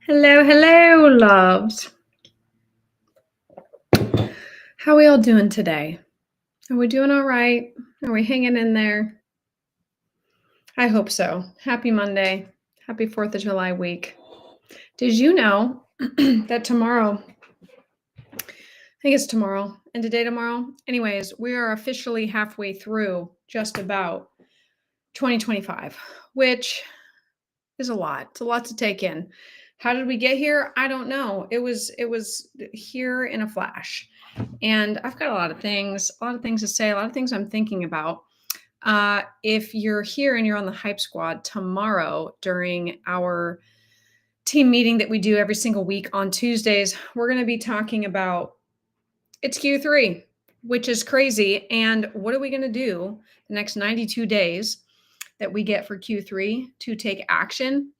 Hello, hello, loves. How we all doing today? Are we doing all right? Are we hanging in there? I hope so. Happy Monday. Happy 4th of July week. Did you know that tomorrow, I think it's tomorrow, and today tomorrow? Anyways, we are officially halfway through just about 2025, which is a lot. It's a lot to take in. How did we get here? I don't know. It was here in a flash. And I've got a lot of things to say, a lot of things I'm thinking about. If you're here and you're on the Hype Squad tomorrow during our team meeting that we do every single week on Tuesdays, we're going to be talking about it's Q3, which is crazy. And what are we going to do the next 92 days that we get for Q3 to take action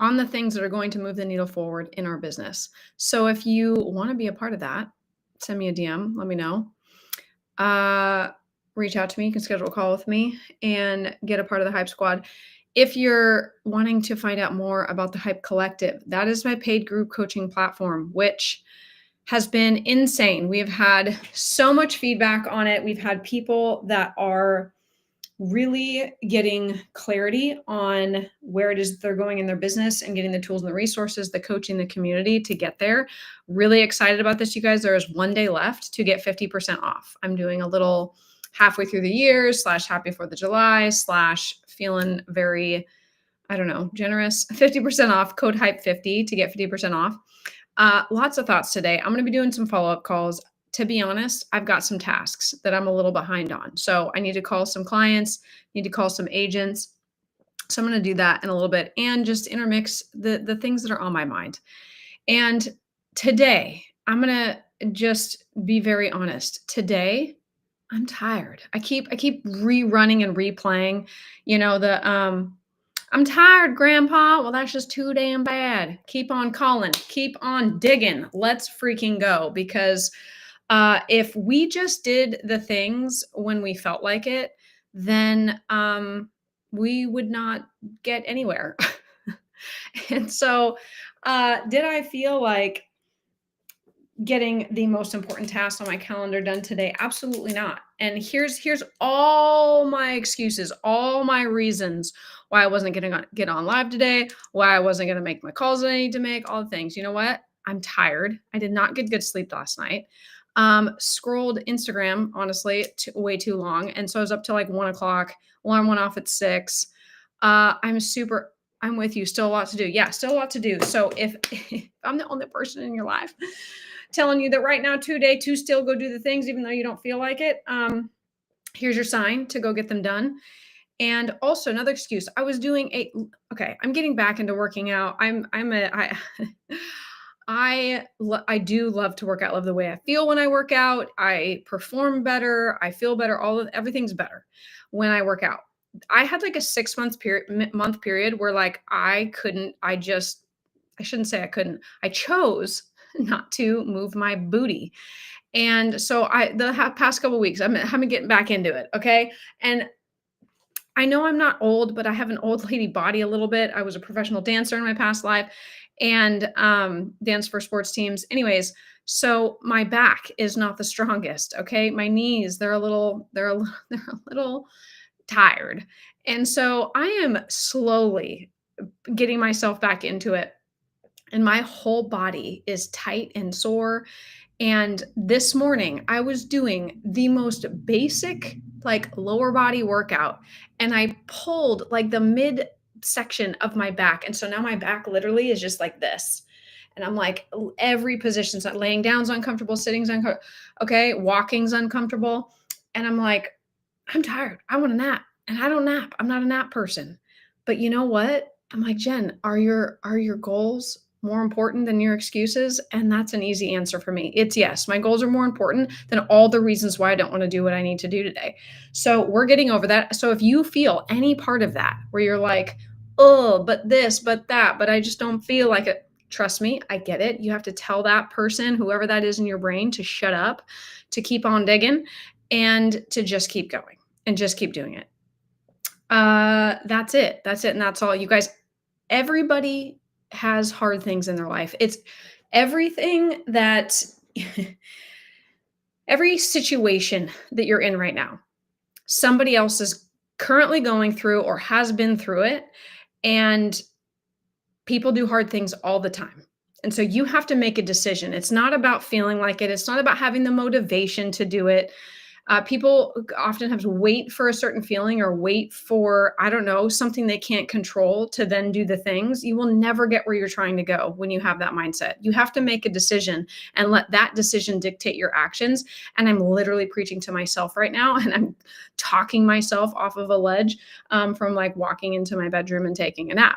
on the things that are going to move the needle forward in our business? So if you want to be a part of that, send me a DM, let me know. Uh, Reach out to me. You can schedule a call with me and get a part of the Hype Squad. If you're wanting to find out more about the Hype Collective, that is my paid group coaching platform, which has been insane. We have had so much feedback on it. We've had people that are really getting clarity on where it is they're going in their business and getting the tools and the resources, the coaching, the community to get there. Really excited about this, you guys. There is one day left to get 50% off. I'm doing a little halfway through the year / happy 4th of July / feeling very, I don't know, generous. 50% off, code hype50 to get 50% off. Lots of thoughts today. I'm going to be doing some follow-up calls. To be honest, I've got some tasks that I'm a little behind on. So I need to call some clients, need to call some agents. So I'm going to do that in a little bit and just intermix the things that are on my mind. And today, I'm going to just be very honest. Today, I'm tired. I keep rerunning and replaying, the I'm tired, Grandpa. Well, that's just too damn bad. Keep on calling. Keep on digging. Let's freaking go. Because if we just did the things when we felt like it, then we would not get anywhere. And so, did I feel like getting the most important tasks on my calendar done today? Absolutely not. And here's all my excuses, all my reasons why I wasn't going to get on live today, why I wasn't going to make my calls that I need to make, all the things. You know what? I'm tired. I did not get good sleep last night. Scrolled Instagram, honestly, way too long. And so I was up till like 1 o'clock. Alarm went off at 6. I'm with you. Still a lot to do. Yeah, still a lot to do. So if, if I'm the only person in your life telling you that right now, today, to still go do the things, even though you don't feel like it, here's your sign to go get them done. And also another excuse. I was doing okay, I'm getting back into working out. I do love to work out. Love the way I feel when I work out. I perform better. I feel better. Everything's better when I work out. I had like a 6 month period where like I shouldn't say I couldn't. I chose not to move my booty. And so past couple weeks, I'm getting back into it. Okay. And I know I'm not old, but I have an old lady body a little bit. I was a professional dancer in my past life and danced for sports teams. Anyways, so my back is not the strongest. Okay. My knees, they're a little tired. And so I am slowly getting myself back into it. And my whole body is tight and sore. And this morning, I was doing the most basic, like lower body workout, and I pulled like the mid section of my back. And so now my back literally is just like this. And I'm like, every position's not laying down's uncomfortable, sitting's uncomfortable. Okay, walking's uncomfortable. And I'm like, I'm tired. I want a nap. And I don't nap. I'm not a nap person. But you know what? I'm like, Jen, are your goals more important than your excuses? And that's an easy answer for me. It's yes. My goals are more important than all the reasons why I don't want to do what I need to do today. So we're getting over that. So if you feel any part of that where you're like, oh, but this, but that, but I just don't feel like it. Trust me, I get it. You have to tell that person, whoever that is in your brain, to shut up, to keep on digging, and to just keep going and just keep doing it. That's it. That's it. And that's all. You guys, everybody, has hard things in their life. It's everything that every situation that you're in right now, somebody else is currently going through or has been through it. And people do hard things all the time. And so you have to make a decision. It's not about feeling like it. It's not about having the motivation to do it. People often have to wait for a certain feeling or wait for, I don't know, something they can't control to then do the things. You will never get where you're trying to go when you have that mindset. You have to make a decision and let that decision dictate your actions. And I'm literally preaching to myself right now, and I'm talking myself off of a ledge from like walking into my bedroom and taking a nap,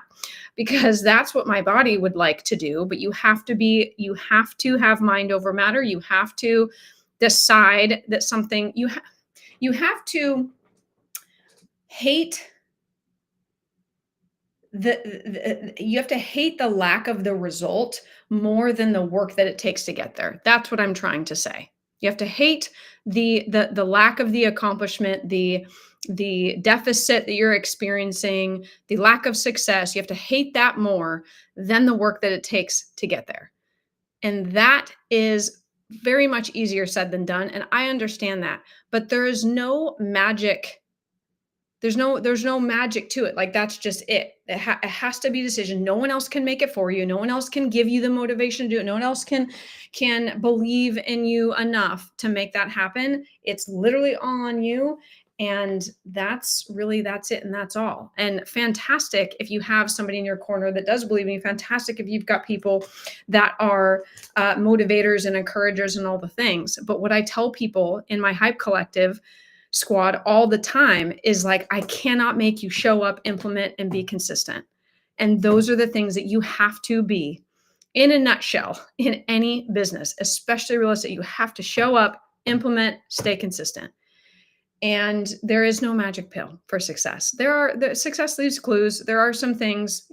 because that's what my body would like to do. But you have to have mind over matter. You have to decide that something you have to hate you have to hate the lack of the result more than the work that it takes to get there. That's what I'm trying to say. You have to hate the lack of the accomplishment, the deficit that you're experiencing, the lack of success. You have to hate that more than the work that it takes to get there. And that is very much easier said than done, and I understand that. But there is no magic. There's no magic to it. Like, that's just it. It has to be a decision. No one else can make it for you. No one else can give you the motivation to do it. No one else can believe in you enough to make that happen. It's literally all on you. And that's it. And that's all. And fantastic if you have somebody in your corner that does believe in you. Fantastic if you've got people that are motivators and encouragers and all the things. But what I tell people in my Hype Collective squad all the time is like, I cannot make you show up, implement, and be consistent. And those are the things that you have to be, in a nutshell, in any business, especially real estate. You have to show up, implement, stay consistent. And there is no magic pill for success. The success leaves clues. There are some things,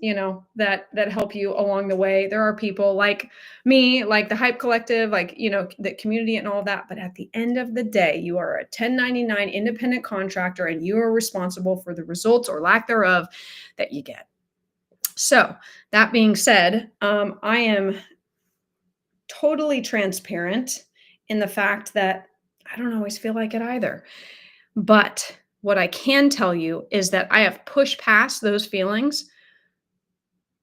that help you along the way. There are people like me, like the Hype Collective, like, the community and all that. But at the end of the day, you are a 1099 independent contractor, and you are responsible for the results or lack thereof that you get. So that being said, I am totally transparent in the fact that I don't always feel like it either. But what I can tell you is that I have pushed past those feelings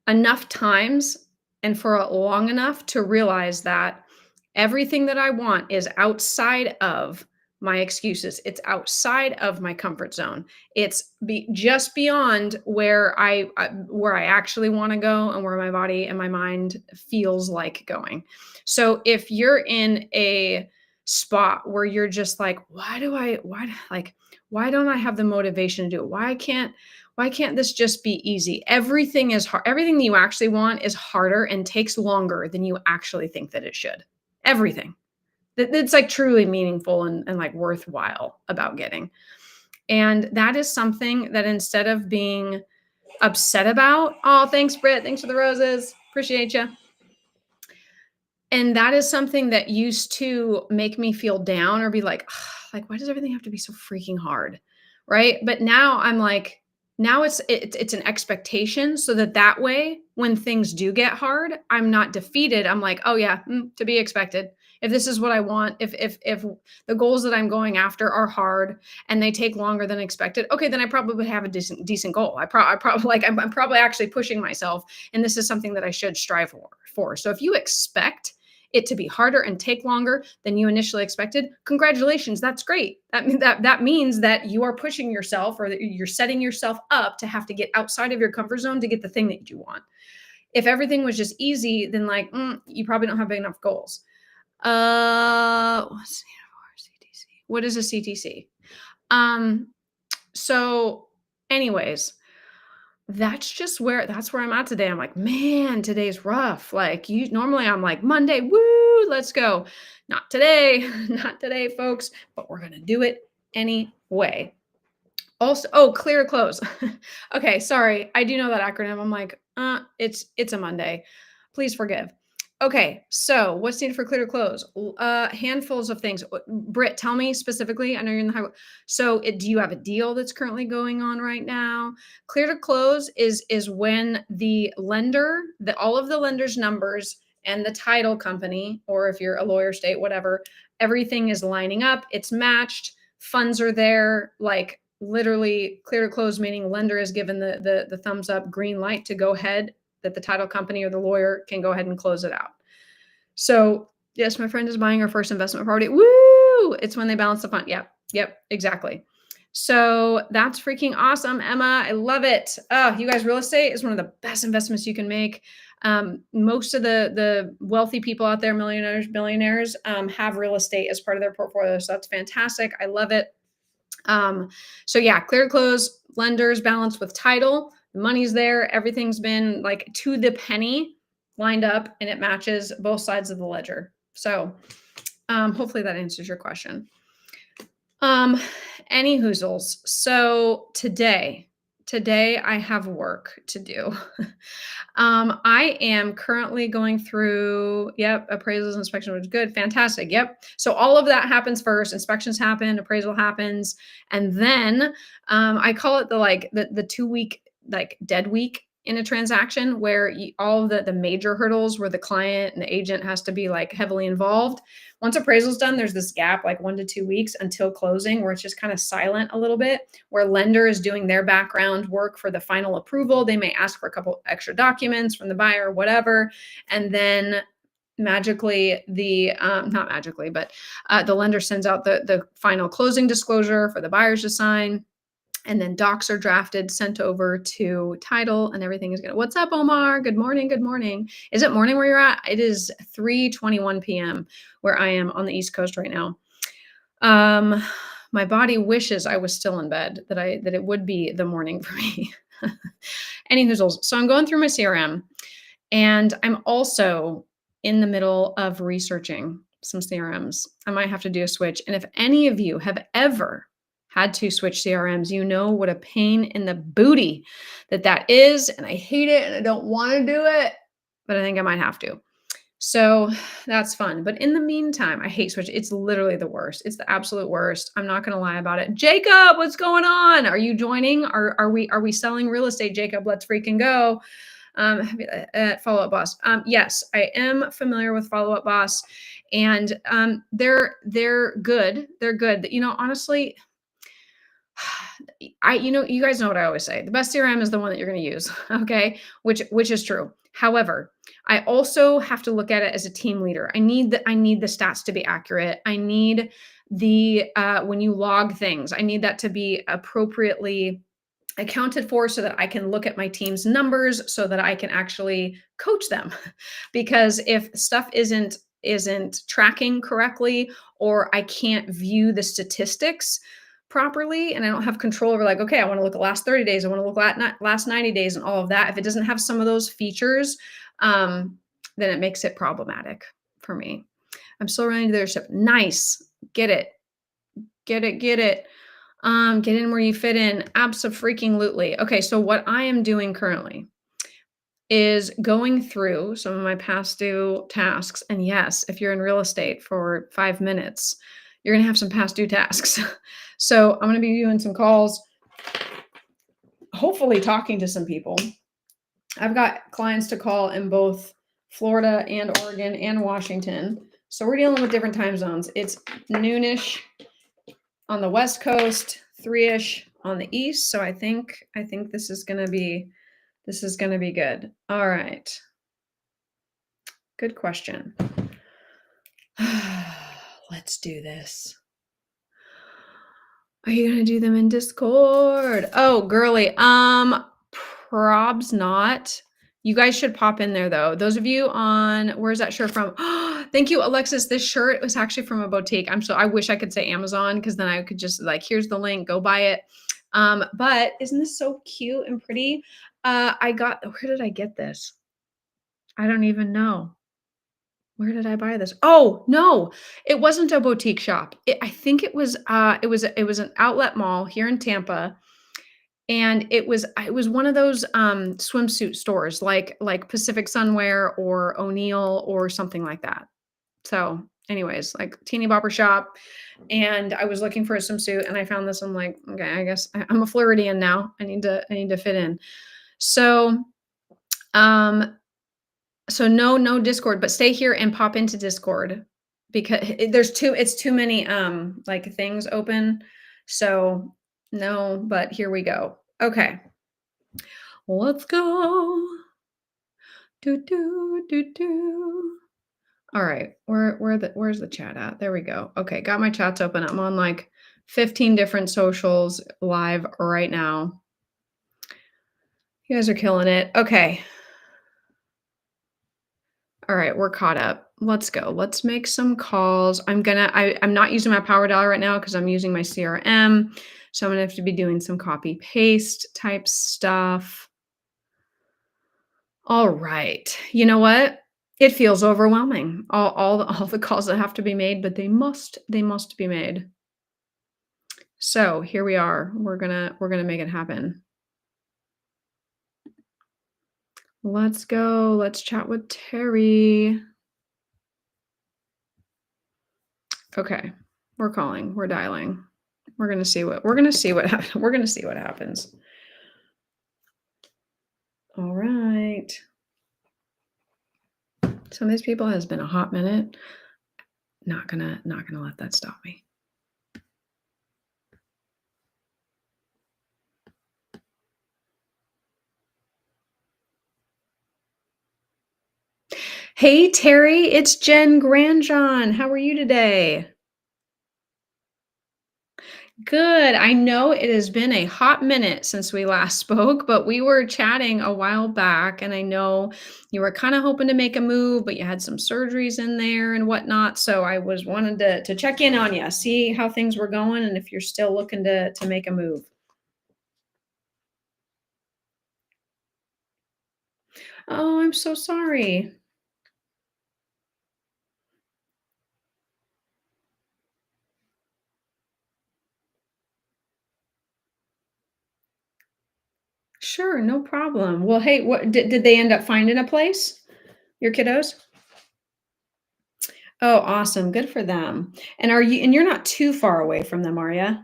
enough times and for long enough to realize that everything that I want is outside of my excuses. It's outside of my comfort zone. It's just beyond where I actually want to go and where my body and my mind feels like going. So if you're in a spot where you're just like, why don't I have the motivation to do it? Why can't this just be easy? Everything is hard. Everything that you actually want is harder and takes longer than you actually think that it should. Everything that's like truly meaningful and like worthwhile about getting. And that is something that, instead of being upset about, oh, thanks, Britt. Thanks for the roses. Appreciate you. And that is something that used to make me feel down or be like, like, why does everything have to be so freaking hard? Right. But now I'm like, now it's an expectation, so that way, when things do get hard, I'm not defeated. I'm like, oh yeah, to be expected. If this is what I want, if the goals that I'm going after are hard and they take longer than expected, okay, then I probably have a decent goal. I probably like I'm probably actually pushing myself, and this is something that I should strive for. So if you expect it to be harder and take longer than you initially expected, congratulations, that's great. That means that you are pushing yourself, or that you're setting yourself up to have to get outside of your comfort zone to get the thing that you want. If everything was just easy, then like, you probably don't have big enough goals. What's CTC? What is a CTC? So anyways, that's where I'm at today. I'm like, man, today's rough. Like, normally I'm like, Monday, woo, let's go. Not today, not today, folks, but we're going to do it anyway. Also, clear close. Okay, sorry. I do know that acronym. I'm like, it's a Monday. Please forgive. Okay, so what's needed for clear to close? Handfuls of things. Britt, tell me specifically. I know you're in the highway. So, do you have a deal that's currently going on right now? Clear to close is when the lender, all of the lender's numbers and the title company, or if you're a lawyer, state, whatever, everything is lining up. It's matched. Funds are there. Like literally, clear to close meaning lender is given the thumbs up, green light to go ahead, that the title company or the lawyer can go ahead and close it out. So, yes, my friend is buying her first investment property. Woo! It's when they balance the fund. Yep, exactly. So that's freaking awesome, Emma. I love it. Oh, you guys, real estate is one of the best investments you can make. Most of the wealthy people out there, millionaires, billionaires, have real estate as part of their portfolio. So that's fantastic. I love it. So yeah, clear to close, lenders balanced with title, the money's there, everything's been like to the penny lined up and it matches both sides of the ledger. So hopefully that answers your question. Um, any hoozles. So today I have work to do. I am currently going through, appraisals, inspection, which is good, fantastic. Yep. So all of that happens first. Inspections happen, appraisal happens, and then I call it the 2 week like dead week in a transaction where all of the major hurdles where the client and the agent has to be like heavily involved. Once appraisal's done, there's this gap like 1 to 2 weeks until closing where it's just kind of silent a little bit, where lender is doing their background work for the final approval. They may ask for a couple extra documents from the buyer, whatever, and then magically not magically, but the lender sends out the final closing disclosure for the buyers to sign. And then docs are drafted, sent over to title, and everything is good. What's up, Omar? Good morning. Good morning. Is it morning where you're at? It is 3:21 p.m. where I am on the East Coast right now. My body wishes I was still in bed, that it would be the morning for me. Anywho, so I'm going through my CRM, and I'm also in the middle of researching some CRMs. I might have to do a switch. And if any of you have ever had to switch CRMs, you know what a pain in the booty that is. And I hate it and I don't want to do it, but I think I might have to. So that's fun. But in the meantime, I hate switch. It's literally the worst. It's the absolute worst. I'm not going to lie about it. Jacob, what's going on? Are you joining? Are we selling real estate, Jacob? Let's freaking go. Follow Up Boss. Yes, I am familiar with Follow Up Boss, and they're good. They're good. Honestly, you guys know what I always say. The best CRM is the one that you're going to use. Okay, which is true. However, I also have to look at it as a team leader. I need the stats to be accurate. I need the when you log things, I need that to be appropriately accounted for so that I can look at my team's numbers so that I can actually coach them. Because if stuff isn't tracking correctly, or I can't view the statistics properly and I don't have control over, like, okay, I want to look at last 30 days, I want to look at last 90 days and all of that. If it doesn't have some of those features, then it makes it problematic for me. I'm still running to leadership. Nice. Get it. Get it. Get it. Get in where you fit in. Abso-freaking-lutely. Okay, so what I am doing currently is going through some of my past due tasks. And yes, if you're in real estate for 5 minutes, you're going to have some past due tasks. So I'm going to be doing some calls, hopefully talking to some people. I've got clients to call in both Florida and Oregon and Washington. So we're dealing with different time zones. It's noonish on the West Coast, 3-ish on the East. So I think this is going to be good. All right. Good question. Let's do this. Are you going to do them in Discord? Oh, girly. Probs not. You guys should pop in there though. Those of you on, where's that shirt from? Thank you, Alexis. This shirt was actually from a boutique. I wish I could say Amazon, because then I could just here's the link, go buy it. But isn't this so cute and pretty? Where did I get this? I don't even know. Where did I buy this? Oh, no, it wasn't a boutique shop. I think it was an outlet mall here in Tampa. and it was one of those, swimsuit stores like Pacific Sunwear or O'Neill or something like that. So, anyways, like teeny bopper shop, and I was looking for a swimsuit and I found this. I'm like, okay, I guess I'm a Floridian now. I need to fit in. So, um, so no Discord, but stay here and pop into Discord because it's too many like things open. So no, but here we go. Okay, let's go. Do do do do. All right, where's the chat at? There we go. Okay, got my chats open. I'm on like 15 different socials live right now. You guys are killing it. Okay. All right, we're caught up. Let's go. Let's make some calls. I'm not using my Power Dial right now because I'm using my CRM. So I'm gonna have to be doing some copy paste type stuff. All right. You know what? It feels overwhelming. All the calls that have to be made, but they must be made. So here we are. We're gonna make it happen. Let's go. Let's chat with Terry. Okay. We're calling. We're dialing. We're gonna see what happens. All right. Some of these people has been a hot minute. Not gonna let that stop me. Hey Terry, it's Jen Grandjean. How are you today? Good. I know it has been a hot minute since we last spoke, but we were chatting a while back, and I know you were kind of hoping to make a move, but you had some surgeries in there and whatnot. So I was wanted to check in on you, see how things were going, and if you're still looking to make a move. Oh, I'm so sorry. Sure, no problem. Well, hey, what did they end up finding a place? Your kiddos? Oh, awesome. Good for them. And you're not too far away from them, are you?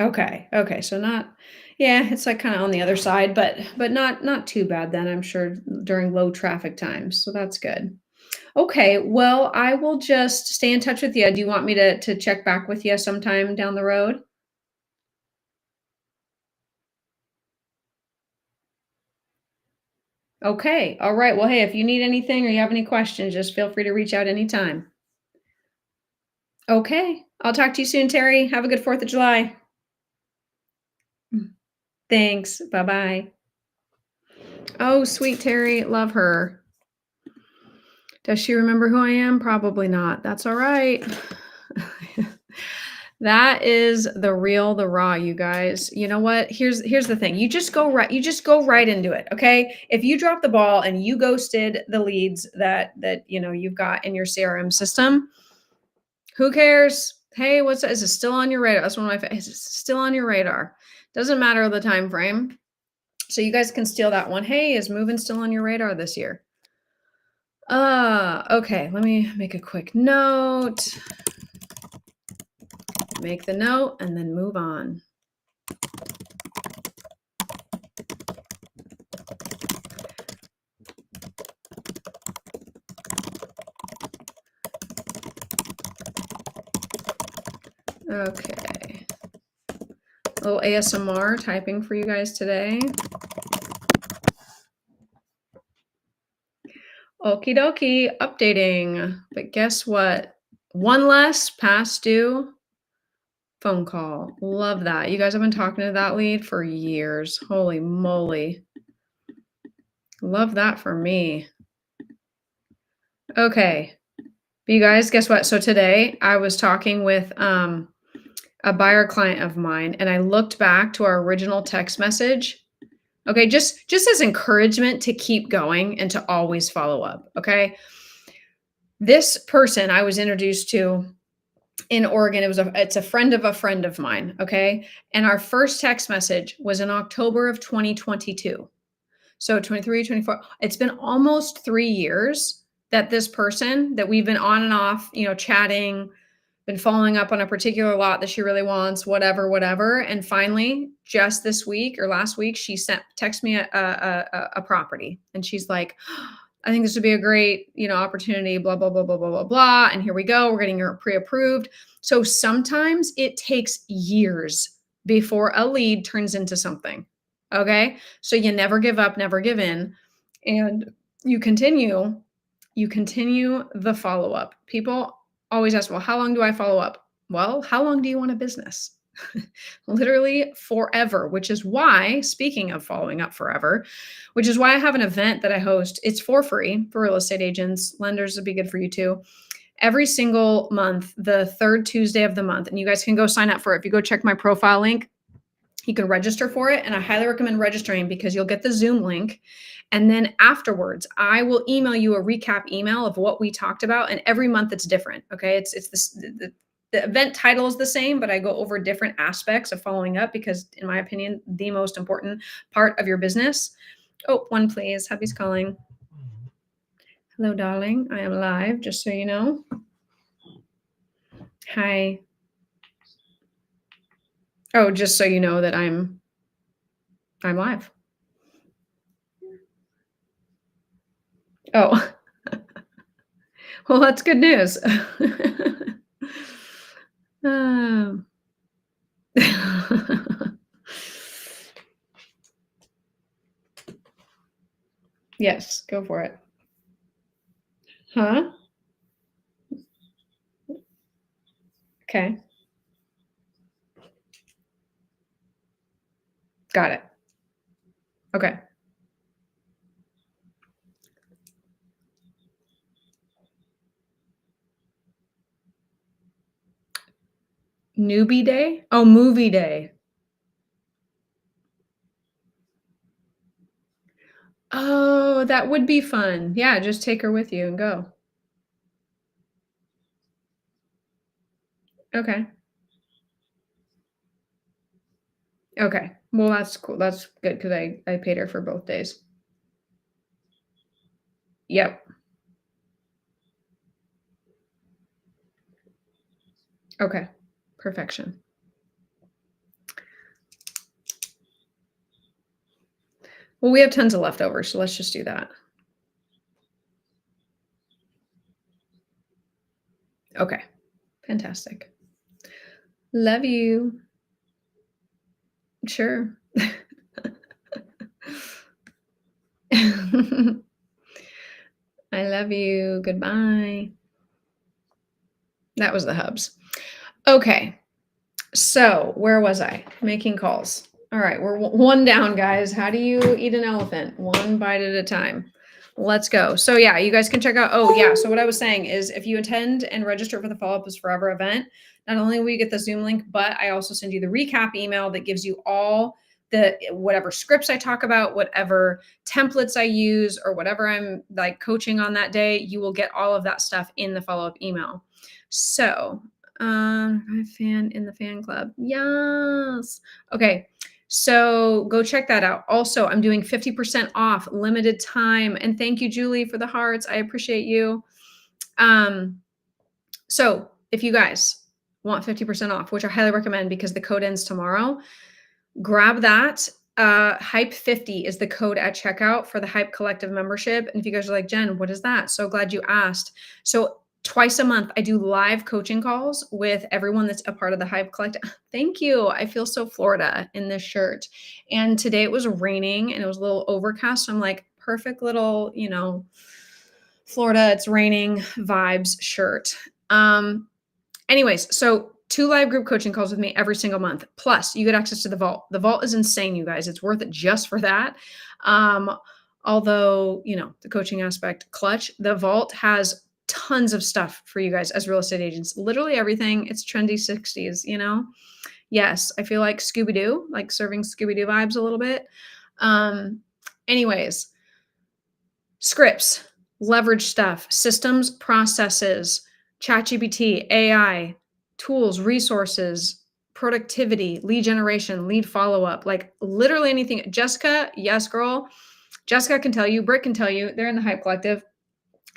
Okay. Okay. So not yeah, it's like kind of on the other side, but not too bad then, I'm sure during low traffic times. So that's good. Okay. Well, I will just stay in touch with you. Do you want me to check back with you sometime down the road? Okay. All right. Well, hey, if you need anything or you have any questions, just feel free to reach out anytime. Okay. I'll talk to you soon, Terry. Have a good 4th of July. Mm. Thanks. Bye-bye. Oh, sweet Terry. Love her. Does she remember who I am? Probably not. That's all right. That is the real, the raw, you guys. You know what? Here's the thing. You just go right into it, okay? If you drop the ball and you ghosted the leads that you've got in your CRM system, who cares? Hey, is it still on your radar? That's one of my is it still on your radar? Doesn't matter the time frame. So you guys can steal that one. Hey, is moving still on your radar this year? Okay, let me make a quick note. Make the note and then move on. Okay. A little ASMR typing for you guys today. Okie dokie, updating. But guess what? One less past due phone call. Love that. You guys have been talking to that lead for years. Holy moly. Love that for me. Okay. But you guys, guess what? So today I was talking with a buyer client of mine, and I looked back to our original text message. Okay, just as encouragement to keep going and to always follow up. Okay. This person I was introduced to in Oregon. It's a friend of mine, okay? And our first text message was in October of 2022. So 23, 24. It's been almost 3 years that this person that we've been on and off, chatting, been following up on a particular lot that she really wants, whatever, whatever. And finally, just this week or last week, she text me a property, and she's like, I think this would be a great, opportunity, blah, blah, blah, blah, blah, blah, blah. And here we go. We're getting her pre-approved. So sometimes it takes years before a lead turns into something. Okay. So you never give up, never give in. And you continue the follow-up. People always ask, well, how long do I follow up? Well, how long do you want a business? Literally forever, which is why, speaking of following up forever, which is why I have an event that I host. It's for free for real estate agents. Lenders would be good for you too. Every single month, the third Tuesday of the month, and you guys can go sign up for it. If you go check my profile link, you can register for it. And I highly recommend registering because you'll get the Zoom link. And then afterwards, I will email you a recap email of what we talked about. And every month it's different. Okay. It's the event title is the same, but I go over different aspects of following up because, in my opinion, the most important part of your business. Oh, one please. Hubby's calling. Hello, darling. I am live, just so you know. Hi. Oh, just so you know that I'm live. Oh, well, that's good news. Um, yes, go for it. Huh? Okay. Got it. Okay. Newbie day? Oh, movie day. Oh, that would be fun. Yeah, just take her with you and go. Okay. Okay. Well, that's cool. That's good because I paid her for both days. Yep. Okay. Perfection. Well, we have tons of leftovers, so let's just do that. Okay. Fantastic. Love you. Sure. I love you. Goodbye. That was the hubs. Okay. So where was I? Making calls. All right. We're one down, guys. How do you eat an elephant? One bite at a time. Let's go. So yeah, you guys can check out. Oh yeah. So what I was saying is if you attend and register for the Follow Up is Forever event, not only will you get the Zoom link, but I also send you the recap email that gives you all the whatever scripts I talk about, whatever templates I use, or whatever I'm like coaching on that day. You will get all of that stuff in the follow-up email. So I'm a fan in the fan club. Yes. Okay. So go check that out. Also, I'm doing 50% off limited time. And thank you, Julie, for the hearts. I appreciate you. So if you guys want 50% off, which I highly recommend because the code ends tomorrow, grab that. Hype 50 is the code at checkout for the Hype Collective membership. And if you guys are like, Jen, what is that? So glad you asked. So twice a month, I do live coaching calls with everyone that's a part of the Hype Collective. Thank you. I feel so Florida in this shirt. And today it was raining and it was a little overcast. So I'm like, perfect little, Florida, it's raining vibes shirt. Anyways, so 2 live group coaching calls with me every single month. Plus, you get access to the vault. The vault is insane, you guys. It's worth it just for that. Although, the coaching aspect, clutch. The vault has tons of stuff for you guys as real estate agents. Literally everything. It's trendy 60s, Yes, I feel like Scooby-Doo, like serving Scooby-Doo vibes a little bit. Anyways, scripts, leverage stuff, systems, processes, ChatGPT, AI, tools, resources, productivity, lead generation, lead follow-up, like literally anything. Jessica, yes, girl. Jessica can tell you, Britt can tell you, they're in the Hype Collective.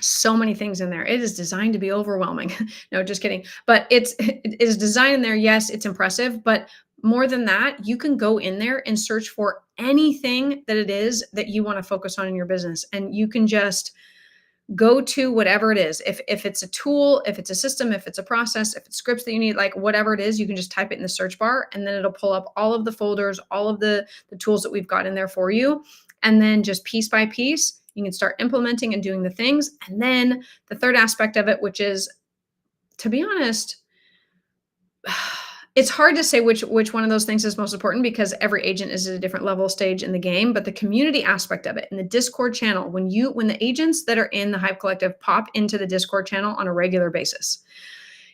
So many things in there. It is designed to be overwhelming. No, just kidding. But it is designed in there. Yes, it's impressive, but more than that, you can go in there and search for anything that it is that you want to focus on in your business. And you can just go to whatever it is. If it's a tool, if it's a system, if it's a process, if it's scripts that you need, like whatever it is, you can just type it in the search bar and then it'll pull up all of the folders, all of the tools that we've got in there for you. And then just piece by piece, you can start implementing and doing the things. And then the third aspect of it, which is, to be honest, it's hard to say which one of those things is most important because every agent is at a different level stage in the game, but the community aspect of it in the Discord channel, when the agents that are in the Hype Collective pop into the Discord channel on a regular basis,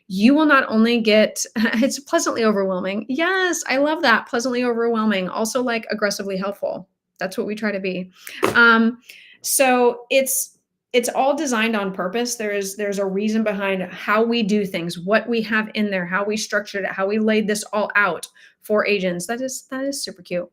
you will not only get, it's pleasantly overwhelming. Yes, I love that. Pleasantly overwhelming. Also like aggressively helpful. That's what we try to be. So it's all designed on purpose. There's a reason behind how we do things, what we have in there, how we structured it, how we laid this all out for agents. That is super cute.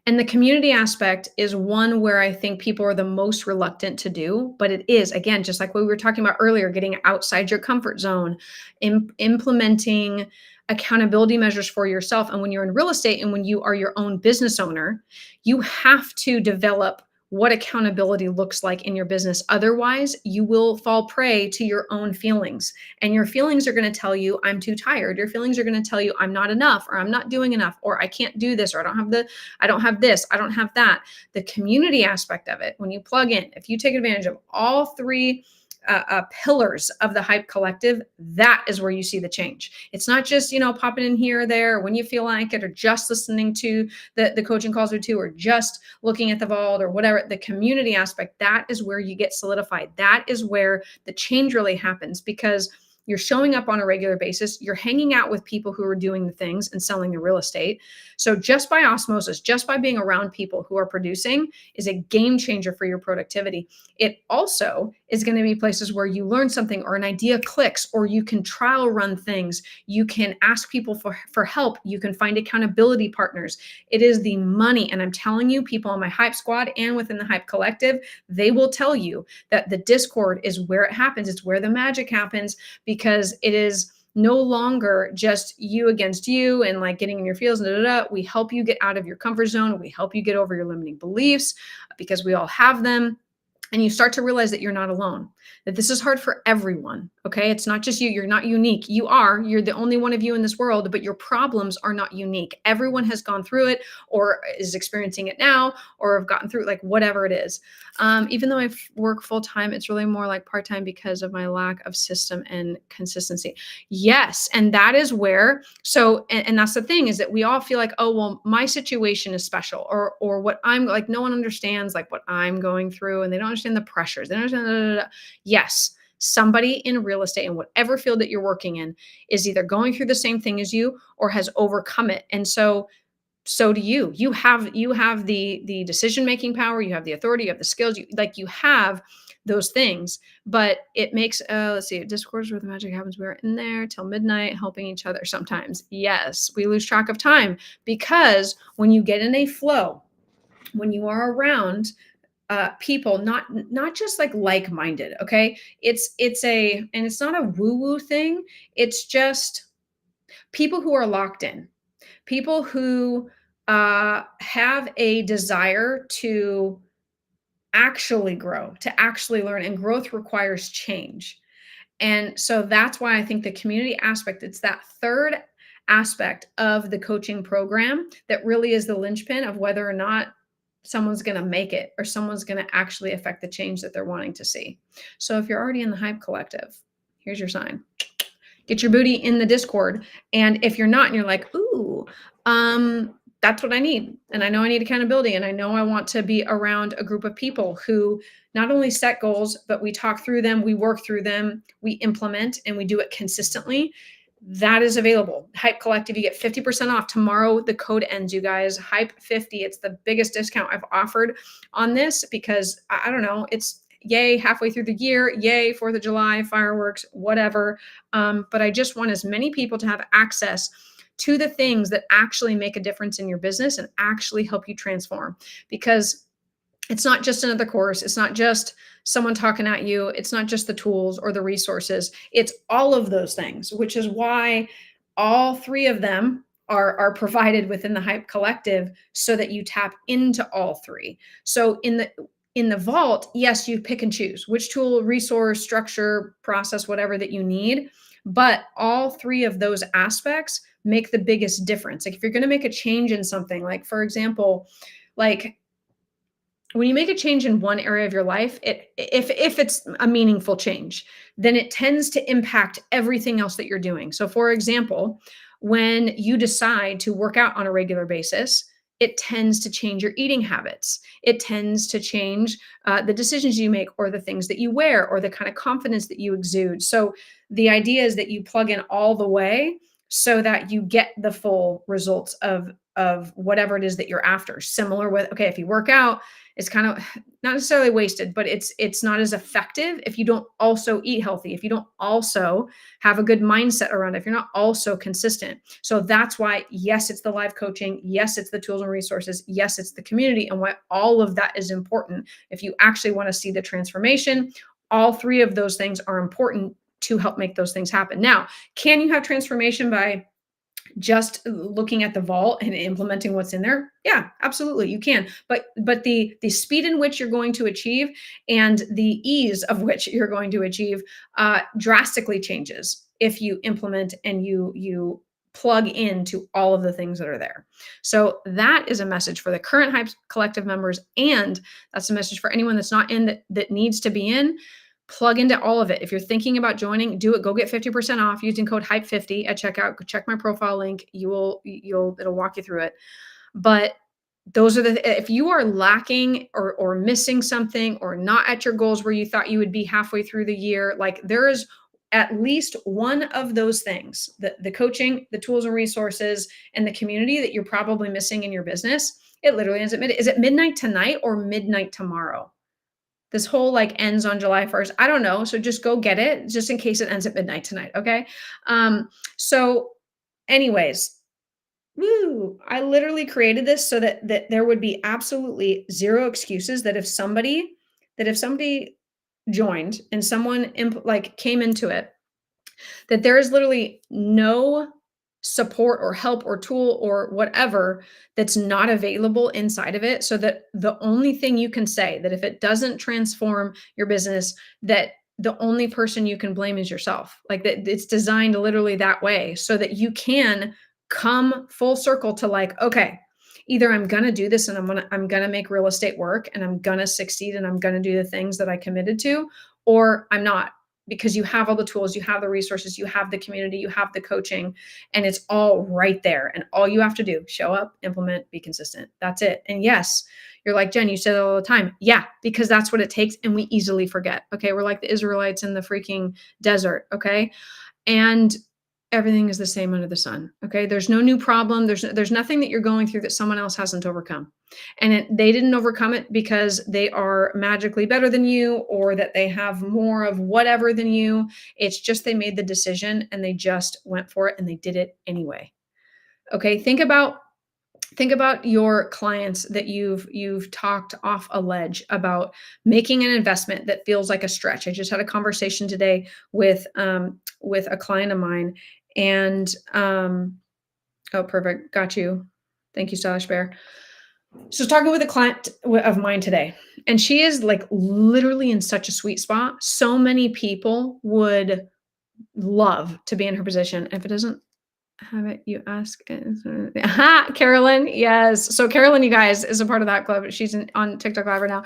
And the community aspect is one where I think people are the most reluctant to do, but it is, again, just like what we were talking about earlier, getting outside your comfort zone, implementing accountability measures for yourself. And when you're in real estate and when you are your own business owner, you have to develop what accountability looks like in your business. Otherwise, you will fall prey to your own feelings. And your feelings are going to tell you, I'm too tired. Your feelings are going to tell you, I'm not enough, or I'm not doing enough, or I can't do this, or I don't have this, I don't have that. The community aspect of it, when you plug in, if you take advantage of all three pillars of the Hype Collective, that is where you see the change. It's not just, popping in here or there when you feel like it, or just listening to the coaching calls or two, or just looking at the vault or whatever. The community aspect, that is where you get solidified. That is where the change really happens, because you're showing up on a regular basis. You're hanging out with people who are doing the things and selling the real estate. So just by osmosis, just by being around people who are producing is a game changer for your productivity. It also is going to be places where you learn something, or an idea clicks, or you can trial run things. You can ask people for help. You can find accountability partners. It is the money. And I'm telling you, people on my Hype Squad and within the Hype Collective, they will tell you that the Discord is where it happens. It's where the magic happens, because it is no longer just you against you and like getting in your feels. We help you get out of your comfort zone. We help you get over your limiting beliefs, because we all have them. And you start to realize that you're not alone, that this is hard for everyone. Okay. It's not just you. You're not unique. You're the only one of you in this world, but your problems are not unique. Everyone has gone through it, or is experiencing it now, or have gotten through it, like whatever it is. Even though I work full time, it's really more like part-time because of my lack of system and consistency. Yes. And that is where, and that's the thing, is that we all feel like, oh, well, my situation is special, or what I'm like, no one understands like what I'm going through, and they don't understand the pressures. They don't understand. Yes. Somebody in real estate, in whatever field that you're working in, is either going through the same thing as you or has overcome it. And so do you. You have the decision-making power, you have the authority, you have the skills, you have those things. But it makes, let's see, Discord's where the magic happens. We're in there till midnight helping each other sometimes. Yes, we lose track of time, because when you get in a flow, when you are around people, not just like-minded, okay? And it's not a woo-woo thing. It's just people who are locked in, people who have a desire to actually grow, to actually learn, and growth requires change. And so that's why I think the community aspect, it's that third aspect of the coaching program that really is the linchpin of whether or not someone's going to make it, or someone's going to actually affect the change that they're wanting to see. So if you're already in the Hype Collective, here's your sign. Get your booty in the Discord. And if you're not, and you're like, ooh, that's what I need. And I know I need accountability. And I know I want to be around a group of people who not only set goals, but we talk through them, we work through them, we implement, and we do it consistently. That is available. Hype Collective, you get 50% off. Tomorrow, the code ends, you guys. Hype 50. It's the biggest discount I've offered on this, because I don't know, it's Yay, halfway through the year, yay, 4th of July, fireworks, whatever. But I just want as many people to have access to the things that actually make a difference in your business and actually help you transform. Because it's not just another course. It's not just someone talking at you. It's not just the tools or the resources. It's all of those things, which is why all three of them are provided within the Hype Collective so that you tap into all three. So in the vault, yes, you pick and choose which tool, resource, structure, process, whatever that you need. But all three of those aspects make the biggest difference. Like if you're going to make a change in something, like for example, like when you make a change in one area of your life, if it's a meaningful change, then it tends to impact everything else that you're doing. So for example, when you decide to work out on a regular basis, it tends to change your eating habits. It tends to change the decisions you make or the things that you wear or the kind of confidence that you exude. So the idea is that you plug in all the way so that you get the full results of whatever it is that you're after. Similar with, okay, if you work out, it's kind of not necessarily wasted, but it's not as effective if you don't also eat healthy, if you don't also have a good mindset around it, if you're not also consistent. So that's why, yes, it's the live coaching, yes, it's the tools and resources, yes, it's the community, and why all of that is important. If you actually want to see the transformation, all three of those things are important to help make those things happen. Now, can you have transformation by just looking at the vault and implementing what's in there? Yeah, absolutely, you can. But the speed in which you're going to achieve and the ease of which you're going to achieve drastically changes if you implement and you plug into all of the things that are there. So that is a message for the current Hype Collective members, and that's a message for anyone that's not in that needs to be in. Plug into all of it. If you're thinking about joining, do it. Go get 50% off using code hype50 at checkout. Go check my profile link. It'll walk you through it. But those are if you are lacking or missing something or not at your goals where you thought you would be halfway through the year, like there is at least one of those things, the coaching, the tools and resources, and the community that you're probably missing in your business. It literally ends at midnight. Is it midnight tonight or midnight tomorrow? This whole like ends on July 1st. I don't know. So just go get it just in case it ends at midnight tonight. Okay. So anyways, woo, I literally created this so that there would be absolutely zero excuses that if somebody joined and someone like came into it, that there is literally no support or help or tool or whatever that's not available inside of it, so that the only thing you can say that if it doesn't transform your business, that the only person you can blame is yourself. Like that it's designed literally that way so that you can come full circle to like, okay, either I'm going to do this and I'm going to make real estate work and I'm going to succeed and I'm going to do the things that I committed to, or I'm not, because you have all the tools, you have the resources, you have the community, you have the coaching, and it's all right there. And all you have to do, show up, implement, be consistent. That's it. And yes, you're like, Jen, you say that all the time. Yeah, because that's what it takes. And we easily forget. Okay. We're like the Israelites in the freaking desert. Okay. And everything is the same under the sun. Okay. There's no new problem. There's nothing that you're going through that someone else hasn't overcome. And they didn't overcome it because they are magically better than you or that they have more of whatever than you. It's just they made the decision and they just went for it and they did it anyway. Okay. Think about your clients that you've talked off a ledge about making an investment that feels like a stretch. I just had a conversation today with a client of mine, and oh, perfect, got you. Thank you, Stylish Bear. So I was talking with a client of mine today, and she is like literally in such a sweet spot. So many people would love to be in her position. If it doesn't have it, you ask. Aha, Carolyn. Yes. So Carolyn, you guys, is a part of that club. She's on TikTok Live right now.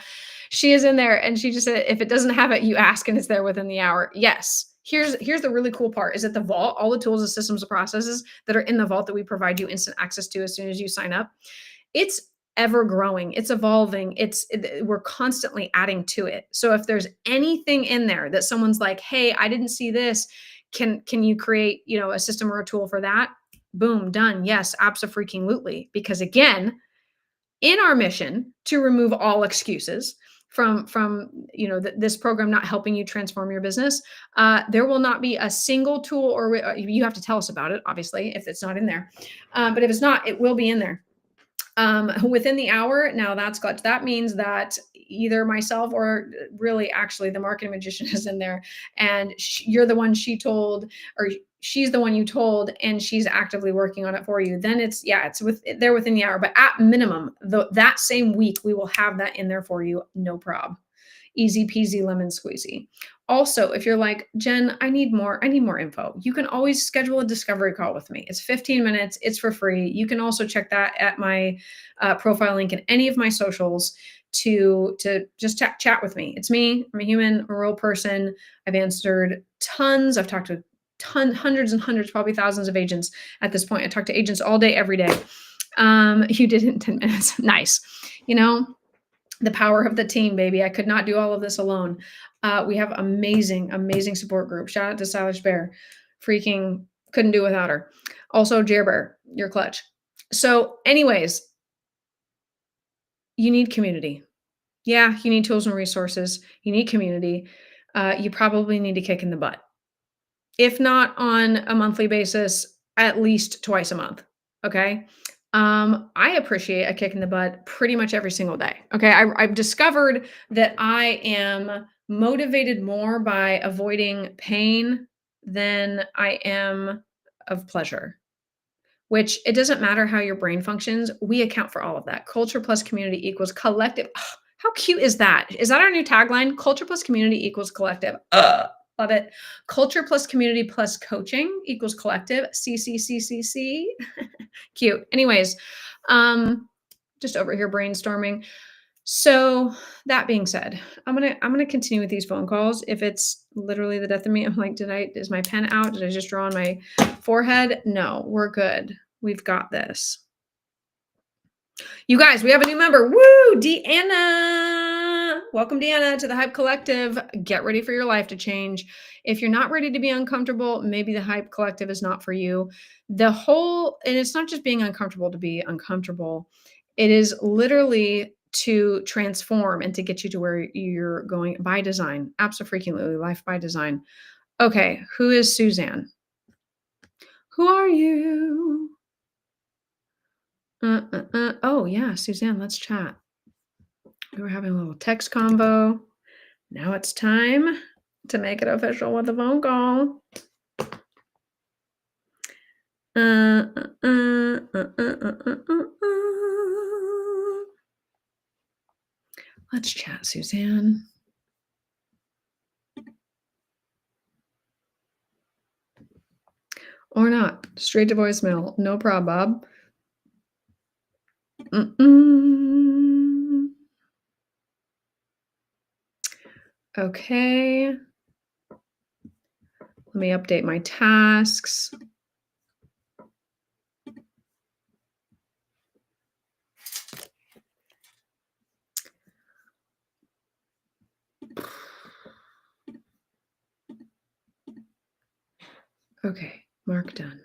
She is in there, and she just said, if it doesn't have it, you ask, and it's there within the hour. Yes. Here's the really cool part is that the vault, all the tools and systems and processes that are in the vault that we provide you instant access to as soon as you sign up, it's ever growing, it's evolving, we're constantly adding to it. So if there's anything in there that someone's like, hey, I didn't see this, can you create, a system or a tool for that? Boom, done. Yes, absolutely. Because again, in our mission to remove all excuses from this program not helping you transform your business, there will not be a single tool, or you have to tell us about it, obviously, if it's not in there. But if it's not, it will be in there within the hour. Now that's clutch. That means that either myself or really actually the marketing magician is in there, and you're the one she told, or she's the one you told, and she's actively working on it for you. Then it's there within the hour. But at minimum, that same week we will have that in there for you, no problem. Easy peasy lemon squeezy. Also, if you're like, Jen, I need more info, you can always schedule a discovery call with me. It's 15 minutes. It's for free. You can also check that at my profile link in any of my socials to just chat with me. It's me. I'm a human, a real person. I've answered tons. I've talked to hundreds and hundreds, probably thousands of agents at this point. I talk to agents all day, every day. You did it in 10 minutes. Nice. The power of the team, baby. I could not do all of this alone. We have amazing, amazing support group. Shout out to Stylish Bear. Freaking couldn't do without her. Also, Jer Bear, you're clutch. So anyways, you need community. Yeah, you need tools and resources. You need community. You probably need a kick in the butt. If not on a monthly basis, at least twice a month. Okay. I appreciate a kick in the butt pretty much every single day. Okay. I've discovered that I am motivated more by avoiding pain than I am of pleasure, which it doesn't matter how your brain functions. We account for all of that. Culture plus community equals collective. Oh, how cute is that? Is that our new tagline? Culture plus community equals collective. Love it. Culture plus community plus coaching equals collective. CCCCC. Cute. Anyways, just over here brainstorming. So that being said, I'm gonna continue with these phone calls. If it's literally the death of me, I'm like, is my pen out? Did I just draw on my forehead? No, we're good. We've got this. You guys, we have a new member. Woo! Deanna. Welcome, Deanna, to the Hype Collective. Get ready for your life to change. If you're not ready to be uncomfortable, maybe the Hype Collective is not for you. And it's not just being uncomfortable to be uncomfortable. It is literally to transform and to get you to where you're going by design. Absolutely, life by design. Okay, who is Suzanne? Who are you? Oh, yeah, Suzanne, let's chat. We were having a little text convo. Now it's time to make it official with a phone call. Let's chat, Suzanne. Or not. Straight to voicemail. No problem, Bob. Okay. Let me update my tasks. Okay, mark done.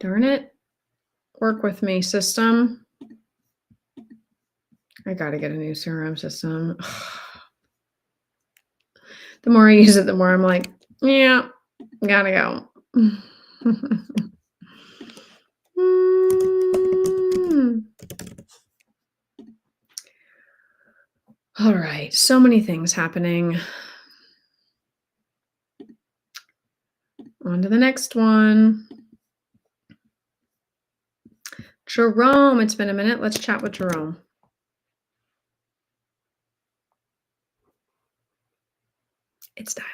Darn it. Work with me, system. I got to get a new CRM system. The more I use it, the more I'm like, yeah, gotta go. All right, so many things happening. On to the next one. Jerome, it's been a minute. Let's chat with Jerome. It's dialing.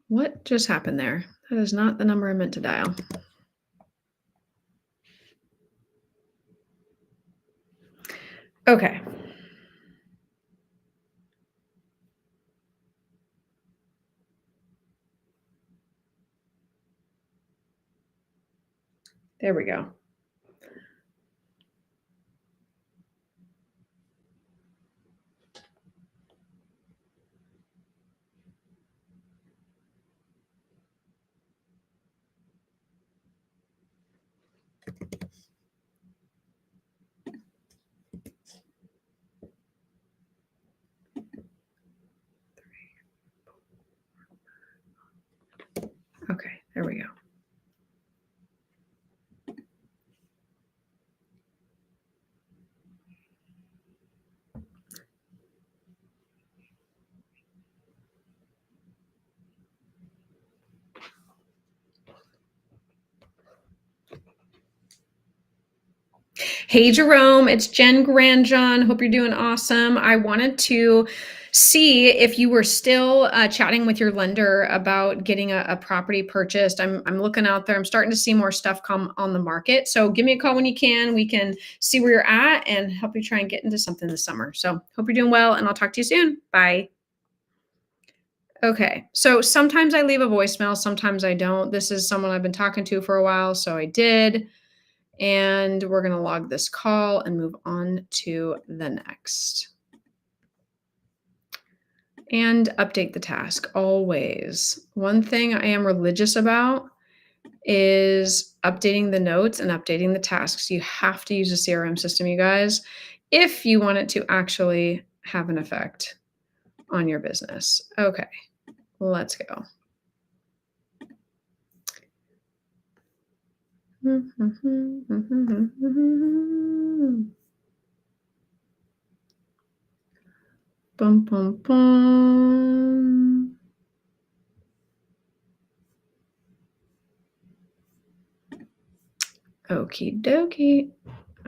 What just happened there? That is not the number I meant to dial. Okay. There we go. Okay, there we go. Hey, Jerome, it's Jen Grandjohn. Hope you're doing awesome. I wanted to see if you were still chatting with your lender about getting a property purchased. I'm looking out there. I'm starting to see more stuff come on the market. So give me a call when you can. We can see where you're at and help you try and get into something this summer. So hope you're doing well, and I'll talk to you soon. Bye. Okay, so sometimes I leave a voicemail, sometimes I don't. This is someone I've been talking to for a while, so I did. And we're going to log this call and move on to the next. And update the task always. One thing I am religious about is updating the notes and updating the tasks. You have to use a CRM system, you guys, if you want it to actually have an effect on your business. Okay, let's go. Bum, bum, bum. Okie dokie.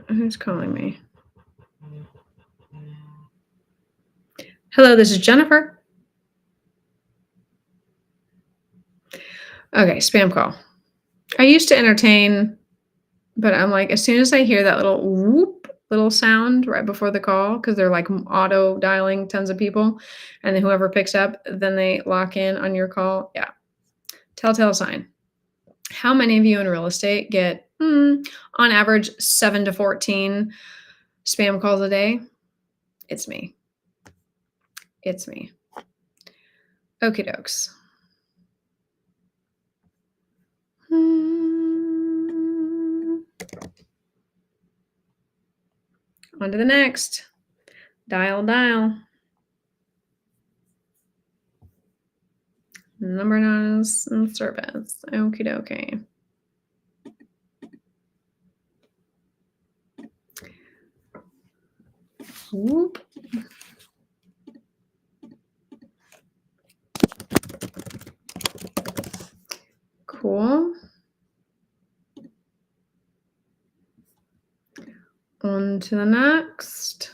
Who's calling me? Hello, this is Jennifer. Okay, spam call. I used to entertain, but I'm like, as soon as I hear that little whoop, little sound right before the call, because they're like auto dialing tons of people, and then whoever picks up, then they lock in on your call. Yeah. Telltale sign. How many of you in real estate get, on average, 7 to 14 spam calls a day? It's me. It's me. Okie dokes. On to the next. Dial, dial. Number 9 is in service. Okie dokie. Whoop. Cool. On to the next.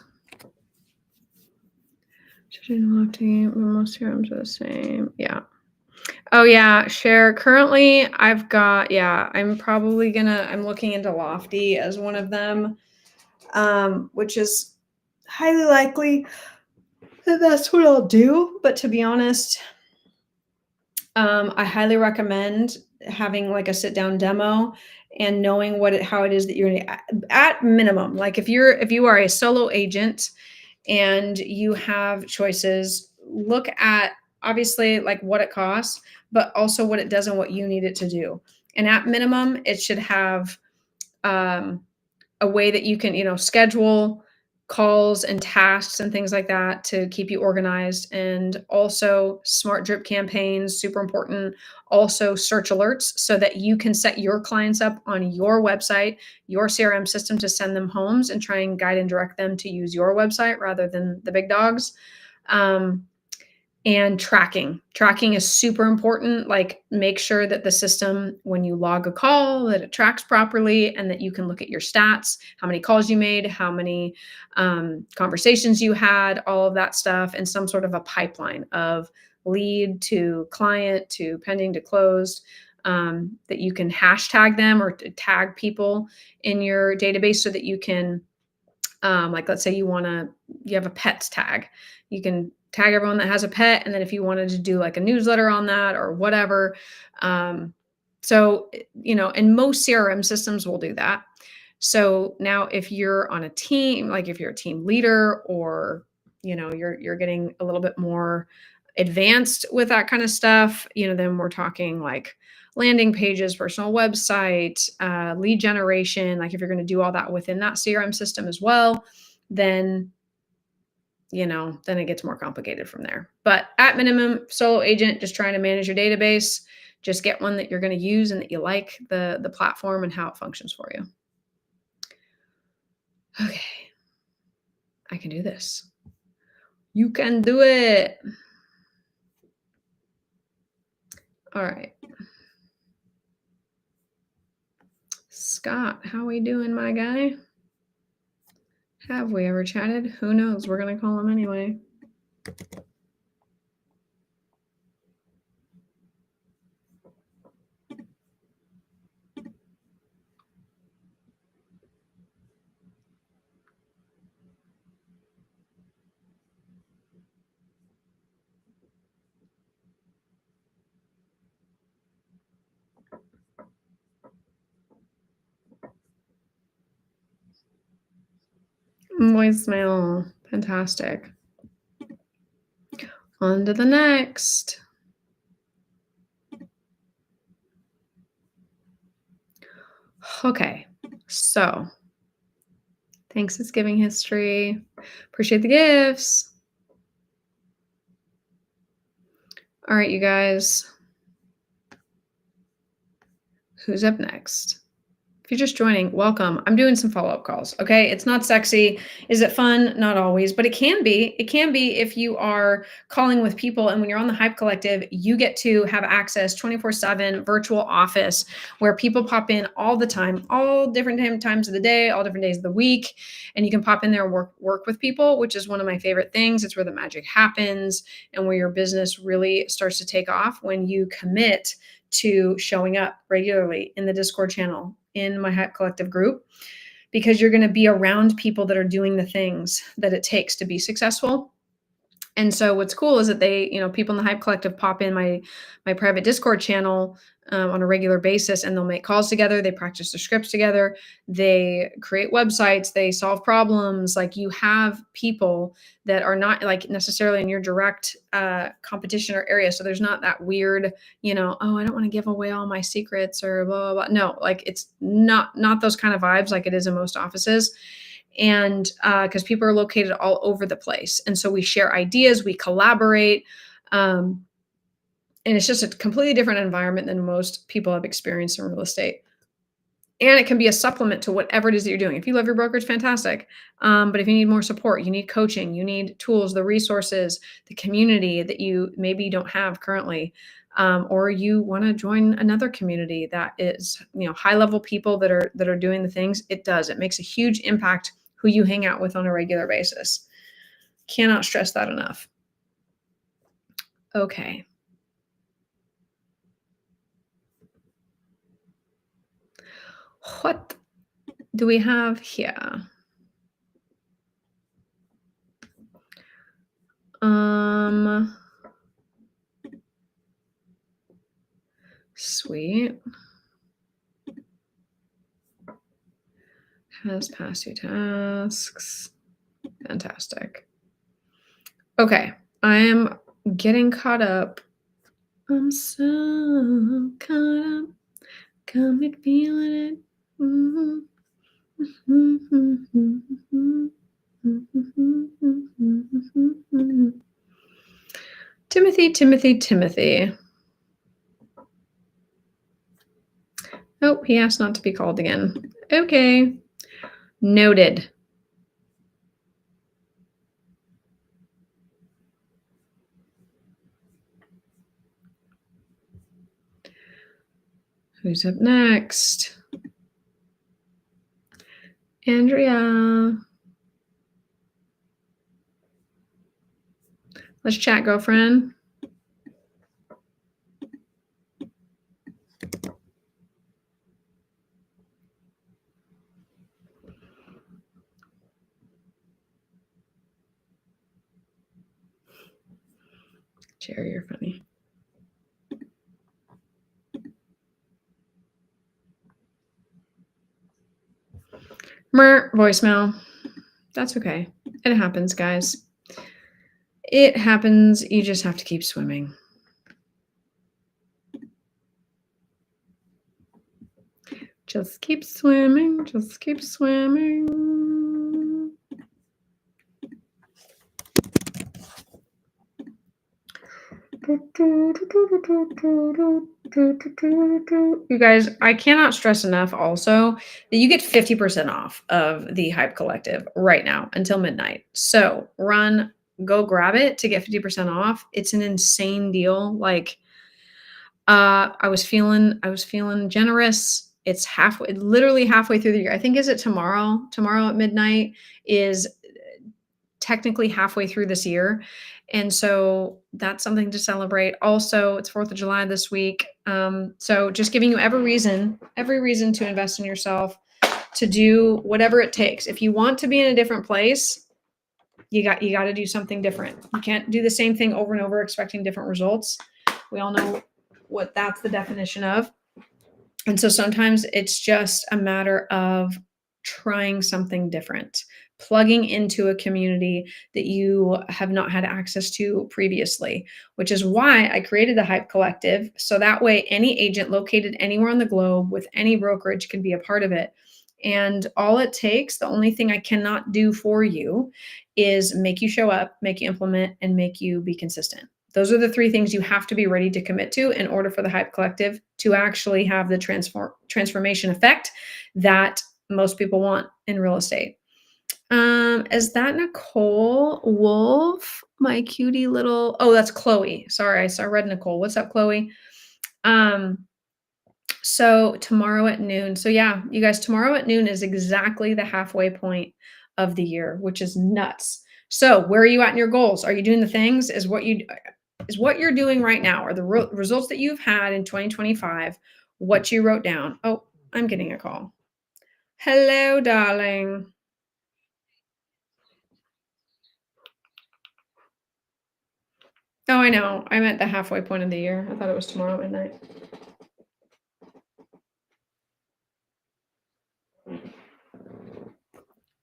Most CRMs are the same. Yeah. Oh yeah, share. Currently, I've got, I'm probably I'm looking into Lofty as one of them, which is highly likely that that's what I'll do. But to be honest, I highly recommend having like a sit down demo and knowing how it is that you're gonna, at minimum, like if you are a solo agent and you have choices, look at obviously like what it costs, but also what it does and what you need it to do. And at minimum, it should have a way that you can, schedule calls and tasks and things like that to keep you organized. And also smart drip campaigns, super important. Also search alerts so that you can set your clients up on your website, your CRM system, to send them homes and try and guide and direct them to use your website rather than the big dogs. And tracking is super important. Like, make sure that the system, when you log a call, that it tracks properly and that you can look at your stats, how many calls you made, how many conversations you had, all of that stuff, and some sort of a pipeline of lead to client to pending to closed, that you can hashtag them or tag people in your database so that you can, like, let's say you have a pets tag, you can tag everyone that has a pet. And then if you wanted to do like a newsletter on that or whatever. So, and most CRM systems will do that. So now if you're on a team, like if you're a team leader or, you're getting a little bit more advanced with that kind of stuff, then we're talking like landing pages, personal website, lead generation. Like if you're going to do all that within that CRM system as well, then then it gets more complicated from there. But at minimum, solo agent, just trying to manage your database. Just get one that you're going to use and that you like the platform and how it functions for you. Okay. I can do this. You can do it. All right. Scott, how we doing, my guy? Have we ever chatted? Who knows? We're going to call him anyway. Voicemail. Fantastic. On to the next. Okay. So, Thanksgiving history. Appreciate the gifts. All right, you guys. Who's up next? If you're just joining, welcome. I'm doing some follow-up calls, okay? It's not sexy. Is it fun? Not always, but it can be. It can be if you are calling with people, and when you're on the Hype Collective, you get to have access 24/7 virtual office where people pop in all the time, all different times of the day, all different days of the week, and you can pop in there and work with people, which is one of my favorite things. It's where the magic happens and where your business really starts to take off when you commit to showing up regularly in the Discord channel, in my Hype Collective group, because you're going to be around people that are doing the things that it takes to be successful. And so what's cool is that they, people in the Hype Collective pop in my private Discord channel on a regular basis, and they'll make calls together. They practice their scripts together. They create websites. They solve problems. Like, you have people that are not like necessarily in your direct competition or area. So there's not that weird, oh, I don't want to give away all my secrets or blah, blah, blah. No, like, it's not those kind of vibes like it is in most offices. And because people are located all over the place. And so we share ideas, we collaborate. And it's just a completely different environment than most people have experienced in real estate. And it can be a supplement to whatever it is that you're doing. If you love your brokerage, fantastic. But if you need more support, you need coaching, you need tools, the resources, the community that you maybe don't have currently, or you want to join another community that is, high level people that are doing the things. It makes a huge impact who you hang out with on a regular basis. Cannot stress that enough. Okay. What do we have here? Sweet. Has past 2 tasks. Fantastic. Okay, I am getting caught up. I'm so caught up. Got me feeling it. Timothy. Oh, he asked not to be called again. Okay. Noted. Who's up next? Andrea. Let's chat, girlfriend. Jerry, you're funny. Voicemail. That's okay. It happens, guys. It happens. You just have to keep swimming. Just keep swimming, just keep swimming. You guys, I cannot stress enough also that you get 50% off of the Hype Collective right now until midnight. So run, go grab it to get 50% off. It's an insane deal. Like I was feeling generous. It's halfway, literally halfway through the year. I think is it tomorrow? Tomorrow at midnight is technically halfway through this year. And so that's something to celebrate. Also, it's 4th of July this week. So just giving you every reason to invest in yourself, to do whatever it takes. If you want to be in a different place, you got to do something different. You can't do the same thing over and over expecting different results. We all know what that's the definition of. And so sometimes it's just a matter of trying something different, plugging into a community that you have not had access to previously, which is why I created the Hype Collective. So that way, any agent located anywhere on the globe with any brokerage can be a part of it. And all it takes, the only thing I cannot do for you is make you show up, make you implement, and make you be consistent. Those are the three things you have to be ready to commit to in order for the Hype Collective to actually have the transformation effect that most people want in real estate. Is that Nicole Wolf? My cutie little, oh, that's Chloe. Sorry, I read Nicole. What's up, Chloe? So tomorrow at noon. So yeah, you guys, tomorrow at noon is exactly the halfway point of the year, which is nuts. So where are you at in your goals? Are you doing the things? Is what you're doing right now, or the results that you've had in 2025, what you wrote down? Oh, I'm getting a call. Hello, darling. Oh, I know. I meant the halfway point of the year. I thought it was tomorrow midnight.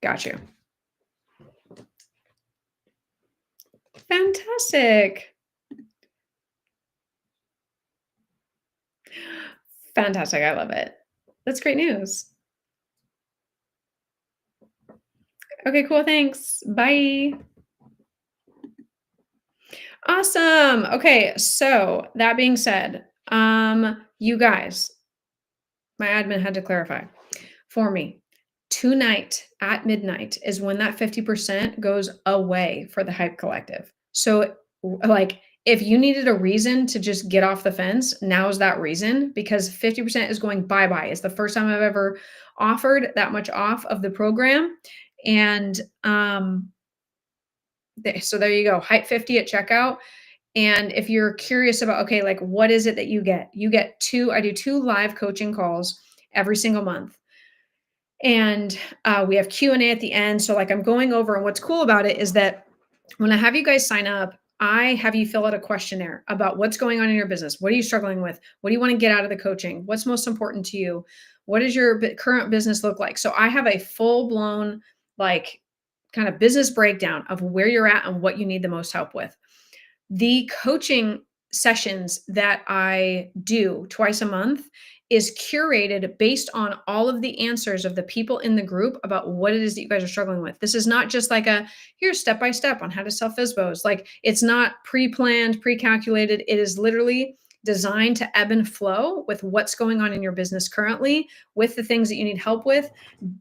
Got you. Fantastic. Fantastic. I love it. That's great news. Okay, cool. Thanks. Bye. Awesome. Okay, so that being said, you guys, my admin had to clarify for me. Tonight at midnight is when that 50% goes away for the Hype Collective. So, like, if you needed a reason to just get off the fence, now's that reason, because 50% is going bye bye. It's the first time I've ever offered that much off of the program. And so there you go, Hype 50 at checkout. And if you're curious about, okay, like what is it that you get? I do 2 live coaching calls every single month. And we have Q&A at the end. So like I'm going over, and what's cool about it is that when I have you guys sign up, I have you fill out a questionnaire about what's going on in your business. What are you struggling with? What do you want to get out of the coaching? What's most important to you? What does your current business look like? So I have a full blown, like, kind of business breakdown of where you're at and what you need the most help with. The coaching sessions that I do twice a month is curated based on all of the answers of the people in the group about what it is that you guys are struggling with. This is not just like here's step by step on how to sell FSBOs. Like, it's not pre-planned, pre-calculated. It is literally designed to ebb and flow with what's going on in your business currently, with the things that you need help with,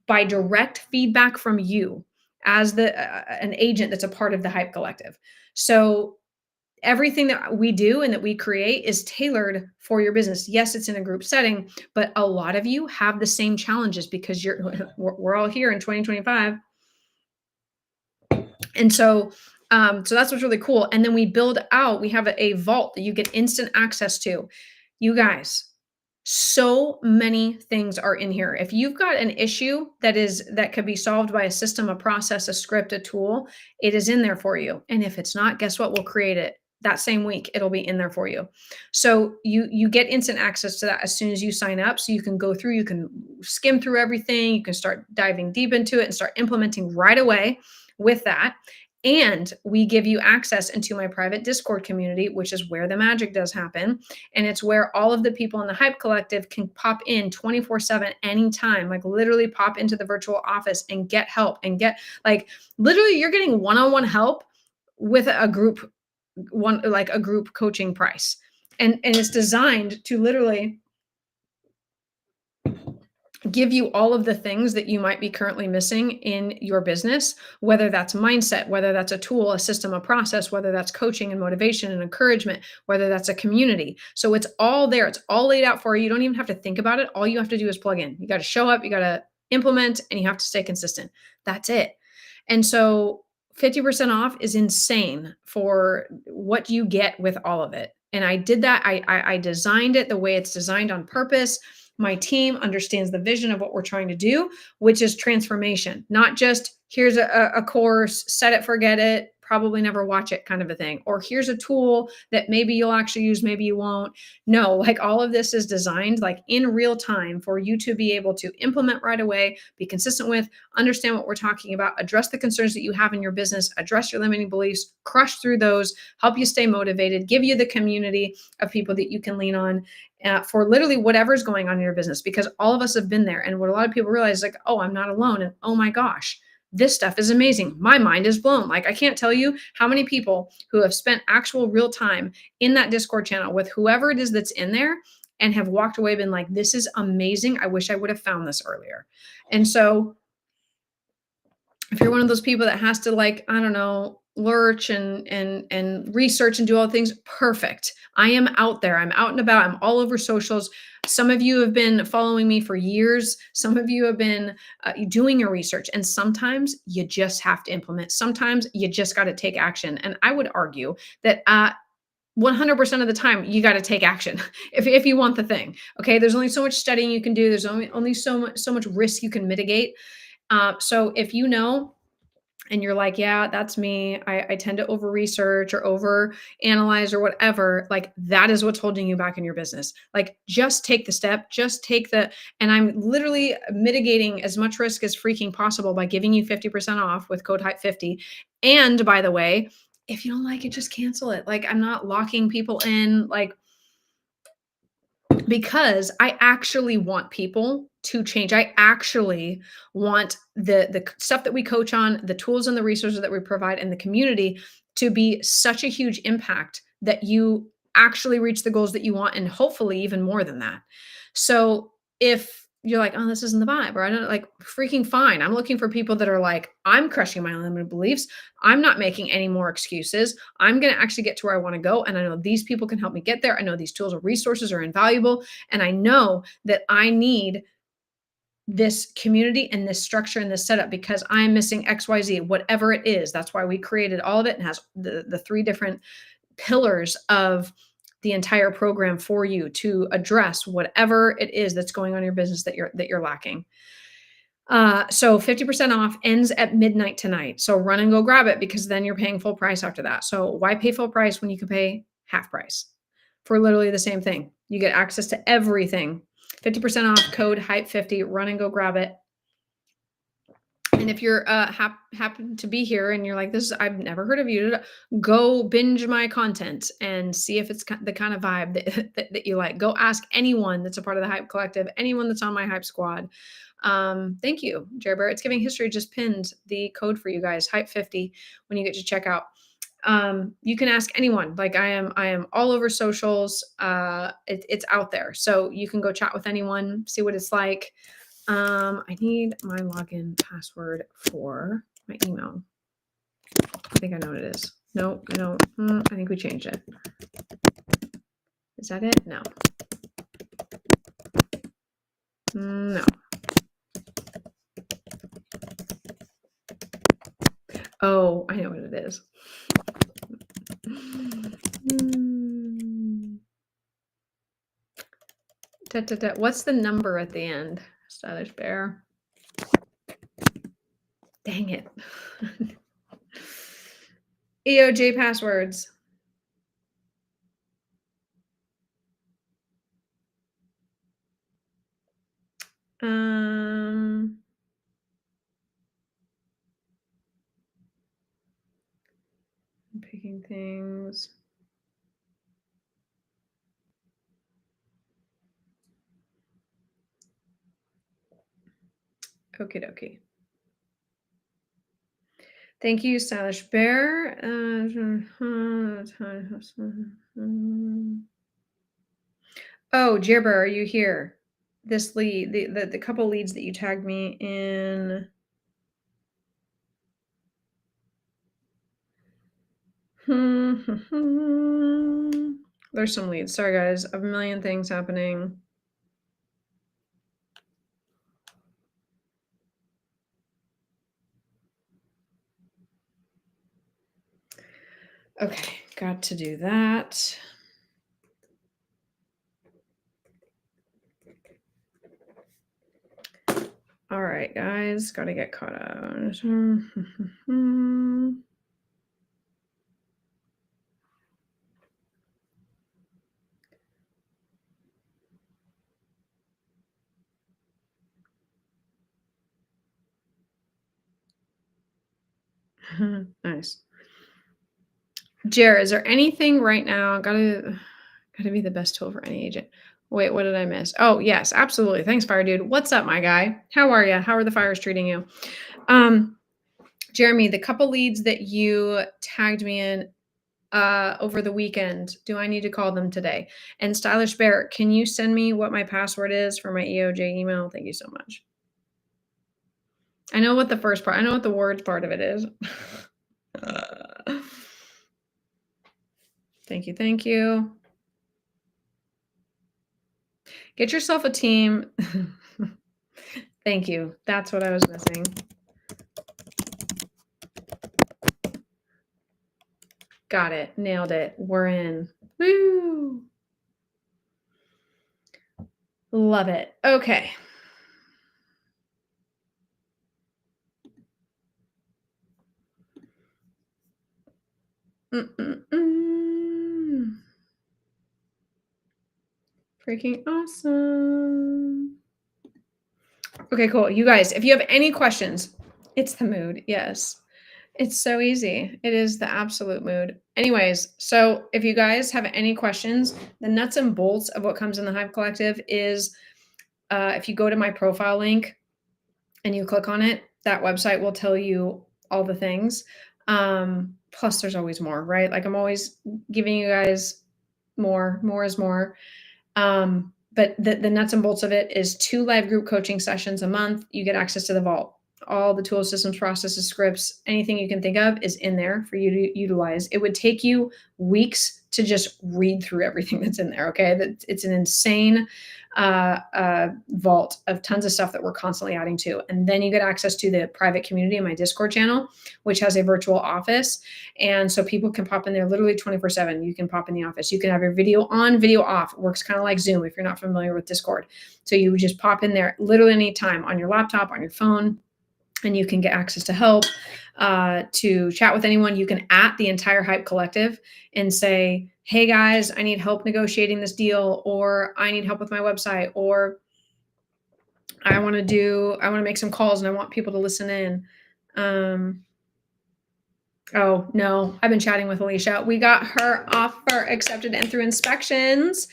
by direct feedback from you as an agent that's a part of the Hype Collective. So everything that we do and that we create is tailored for your business. Yes, it's in a group setting, but a lot of you have the same challenges because we're all here in 2025. And so that's what's really cool. And then we have a vault that you get instant access to. You guys, so many things are in here. If you've got an issue that could be solved by a system, a process, a script, a tool, it is in there for you. And if it's not, guess what? We'll create it that same week. It'll be in there for you. So you get instant access to that as soon as you sign up. So you can go through, you can skim through everything, you can start diving deep into it and start implementing right away with that. And we give you access into my private Discord community, which is where the magic does happen. And it's where all of the people in the Hype Collective can pop in 24/7 anytime, like literally pop into the virtual office and get help and get like literally you're getting one-on-one help with a group like a group coaching price. And it's designed to literally give you all of the things that you might be currently missing in your business, whether that's mindset, whether that's a tool, a system, a process, whether that's coaching and motivation and encouragement, whether that's a community. So it's all there. It's all laid out for you. You don't even have to think about it. All you have to do is plug in. You got to show up, you got to implement, and you have to stay consistent. That's it. And so 50% off is insane for what you get with all of it. And I did that. I designed it the way it's designed on purpose. My team understands the vision of what we're trying to do, which is transformation, not just here's a course, set it, forget it, probably never watch it kind of a thing. Or here's a tool that maybe you'll actually use, maybe you won't. No, like all of this is designed like in real time for you to be able to implement right away, be consistent with, understand what we're talking about, address the concerns that you have in your business, address your limiting beliefs, crush through those, help you stay motivated, give you the community of people that you can lean on for literally whatever's going on in your business, because all of us have been there. And what a lot of people realize is like, oh, I'm not alone. And oh my gosh, this stuff is amazing. My mind is blown. Like, I can't tell you how many people who have spent actual real time in that Discord channel with whoever it is that's in there and have walked away, been like, this is amazing. I wish I would have found this earlier. And so if you're one of those people that has to like, I don't know, lurch and research and do all the things, perfect. I am out there. I'm out and about. I'm all over socials. Some of you have been following me for years. Some of you have been doing your research, and sometimes you just have to implement. Sometimes you just got to take action. And I would argue that 100% of the time you got to take action if you want the thing. Okay, there's only so much studying you can do. There's only so much risk you can mitigate. So if you know and you're like, yeah, that's me. I tend to over research or over analyze or whatever. Like that is what's holding you back in your business. Like just take the step, just take the, and I'm literally mitigating as much risk as freaking possible by giving you 50% off with code HYPE50. And by the way, if you don't like it, just cancel it. Like I'm not locking people in. Like because I actually want people to change. I actually want the stuff that we coach on, the tools and the resources that we provide in the community to be such a huge impact that you actually reach the goals that you want, and hopefully even more than that. So if you're like, oh, this isn't the vibe, or I don't like, freaking fine. I'm looking for people that are like, I'm crushing my limited beliefs. I'm not making any more excuses. I'm going to actually get to where I want to go. And I know these people can help me get there. I know these tools or resources are invaluable. And I know that I need this community and this structure and this setup because I'm missing XYZ, whatever it is. That's why we created all of it and has the three different pillars of the entire program for you to address whatever it is that's going on in your business that you're lacking. So 50% off ends at midnight tonight. So run and go grab it because then you're paying full price after that. So why pay full price when you can pay half price for literally the same thing? You get access to everything. 50% off, code HYPE50. Run and go grab it. And if you're happen to be here and you're like, this, I've never heard of you, go binge my content and see if it's the kind of vibe that you like. Go ask anyone that's a part of the Hype Collective, anyone that's on my Hype Squad. Thank you, Jerry Bear. It's Giving History just pinned the code for you guys, HYPE50, when you get to checkout. You can ask anyone. Like I am all over socials. It's out there, so you can go chat with anyone, see what it's like. I need my login password for my email. I think I know what it is. No, I don't. I think we changed it. Is that it? No. No. Oh, I know what it is. What's the number at the end? Stylish Bear. Dang it. EOJ passwords. making things. Okie dokie. Thank you, Stylish Bear. Oh, Jibber, are you here? This lead, the couple leads that you tagged me in. There's some leads. Sorry, guys. A million things happening. Okay, got to do that. All right, guys, got to get caught up. Nice. Jared, is there anything right now? Gotta be the best tool for any agent. Wait, what did I miss? Oh, yes, absolutely. Thanks, Fire Dude. What's up, my guy? How are you? How are the fires treating you? Jeremy, the couple leads that you tagged me in over the weekend, do I need to call them today? And Stylish Bear, can you send me what my password is for my EOJ email? Thank you so much. I know what the first part, I know what the words part of it is. Thank you. Thank you. Get yourself a team. Thank you. That's what I was missing. Got it. Nailed it. We're in. Woo! Love it. Okay. Freaking awesome. Okay, cool. You guys, if you have any questions, it's the mood. Yes. It's so easy. It is the absolute mood. Anyways, so if you guys have any questions, the nuts and bolts of what comes in the Hive Collective is if you go to my profile link and you click on it, that website will tell you all the things. Plus, there's always more, right? Like I'm always giving you guys more is more. But the nuts and bolts of it is 2 live group coaching sessions a month. You get access to the vault. All the tools, systems, processes, scripts, anything you can think of is in there for you to utilize. It would take you weeks to just read through everything that's in there. Okay. It's an insane vault of tons of stuff that we're constantly adding to. And then you get access to the private community in my Discord channel, which has a virtual office. And so people can pop in there literally 24/7. You can pop in the office. You can have your video on, video off. It works kind of like Zoom if you're not familiar with Discord. So you would just pop in there literally anytime on your laptop, on your phone, and you can get access to help, to chat with anyone. You can at the entire Hype Collective and say, hey guys, I need help negotiating this deal, or I need help with my website, or I want to make some calls and I want people to listen in. Oh no, I've been chatting with Alicia. We got her offer accepted and through inspections.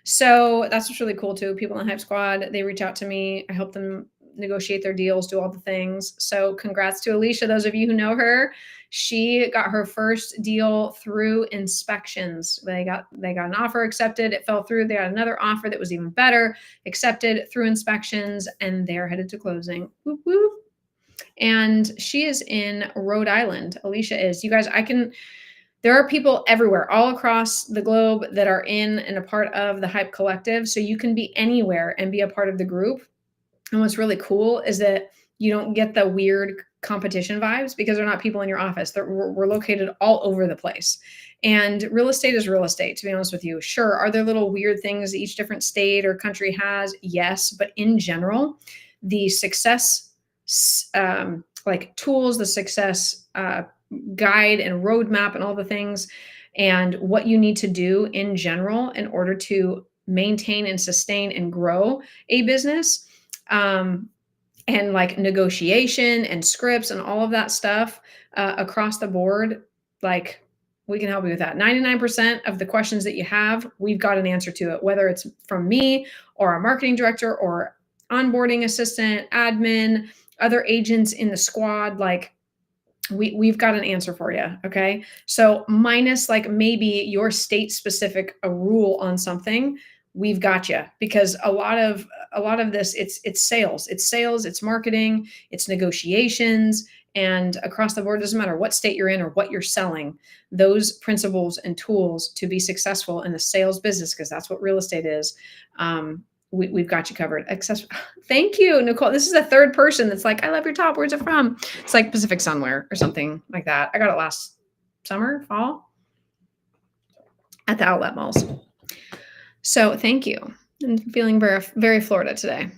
So that's what's really cool too. People in Hype Squad, they reach out to me. I help them negotiate their deals, do all the things. So congrats to Alicia. Those of you who know her, she got her first deal through inspections. They got an offer accepted. It fell through. They got another offer that was even better, accepted through inspections, and they're headed to closing. Whoop, whoop. And she is in Rhode Island. Alicia is. You guys, there are people everywhere, all across the globe that are in and a part of the Hype Collective. So you can be anywhere and be a part of the group. And what's really cool is that you don't get the weird competition vibes because they're not people in your office. We're located all over the place. And real estate is real estate, to be honest with you. Sure, are there little weird things each different state or country has? Yes. But in general, the success like tools, the success guide and roadmap and all the things, and what you need to do in general in order to maintain and sustain and grow a business, and like negotiation and scripts and all of that stuff across the board, like we can help you with that. 99% of the questions that you have, we've got an answer to it, whether it's from me or our marketing director or onboarding assistant, admin, other agents in the squad. Like, we've got an answer for you. Okay. So minus like maybe your state specific a rule on something, we've got you, because a lot of this, it's sales, it's marketing, it's negotiations, and across the board, doesn't matter what state you're in or what you're selling, those principles and tools to be successful in the sales business, because that's what real estate is. We've got you covered. Thank you, Nicole. This is the third person that's like, I love your top. Where's it from? It's like Pacific Sunwear or something like that. I got it last summer, fall at the outlet malls. So thank you. I'm feeling very, very Florida today.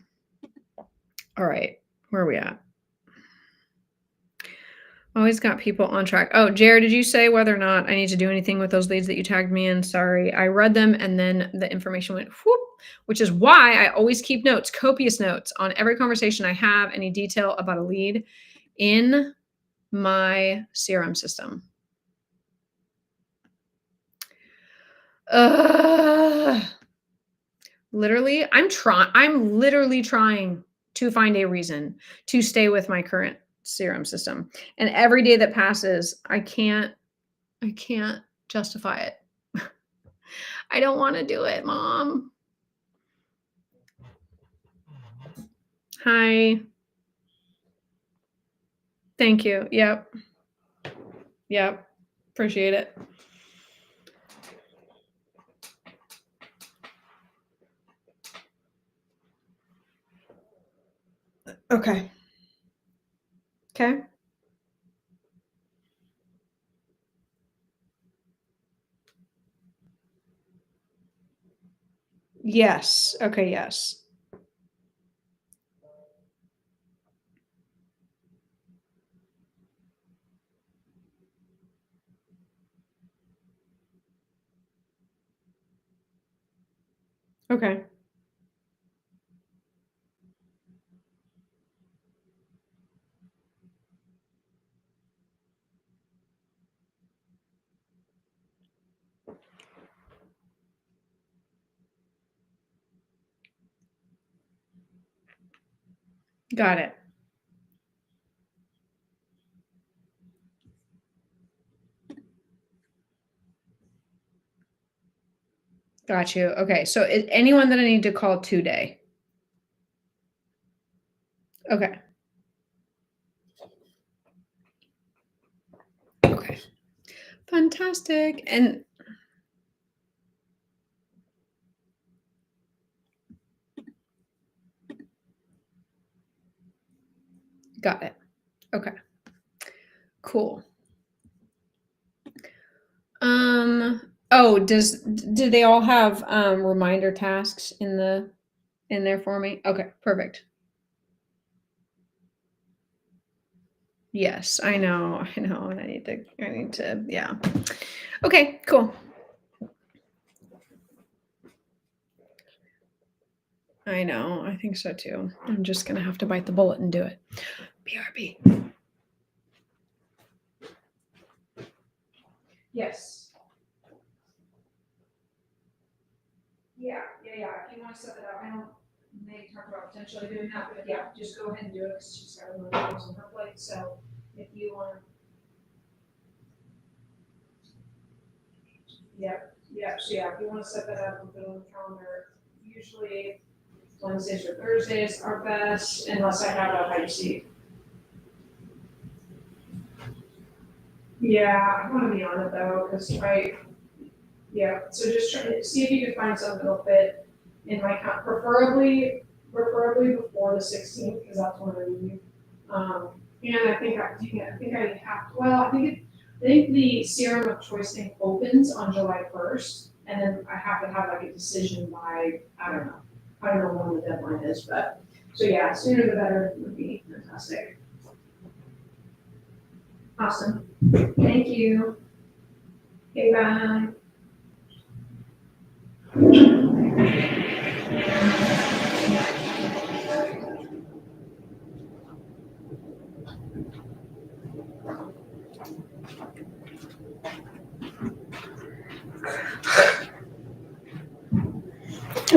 All right. Where are we at? Always got people on track. Oh, Jared, did you say whether or not I need to do anything with those leads that you tagged me in? Sorry, I read them and then the information went whoop, which is why I always keep notes, copious notes on every conversation I have, any detail about a lead in my CRM system. Literally, I'm literally trying to find a reason to stay with my current CRM system. And every day that passes, I can't justify it. I don't want to do it, Mom. Hi. Thank you. Yep. Appreciate it. Okay. Yes. Okay. Yes. Okay. Got it. Got you. Okay. So anyone that I need to call today? Okay. Okay. Fantastic. And got it. Okay. Cool. Oh, do they all have reminder tasks in there for me? Okay, perfect. Yes, I know. And I need to, yeah. Okay, cool. I know. I think so too. I'm just gonna have to bite the bullet and do it. BRB. Yes. Yeah. If you want to set it up, I don't may talk about potentially doing that, but yeah, just go ahead and do it because she's got a lot of things on her plate. So if you want, so yeah, if you want to set that up and put it on the calendar, usually Wednesdays or Thursdays are best, unless I have a high seat. Yeah, I want to be on it though, because so just try to see if you can find something that'll fit in my count, preferably before the 16th, because that's when I leave. And I think the Serum of Choice thing opens on July 1st, and then I have to have like a decision by, I don't know when the deadline is, but, so yeah, sooner the better would be fantastic. Awesome. Thank you. Okay, bye.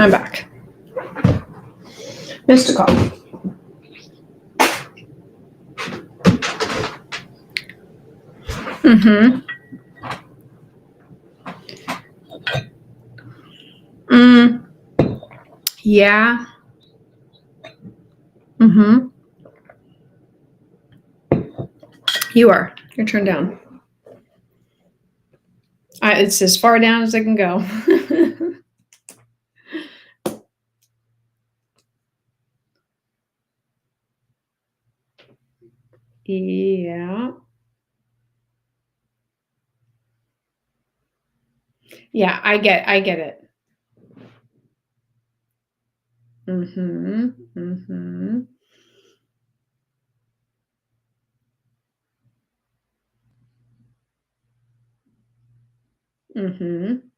I'm back. Missed a call. Mm-hmm. Yeah. Mm-hmm. You are. You're turned down. It's as far down as I can go. Yeah. Yeah, I get it. Mm-hmm. Mm-hmm. Mm-hmm.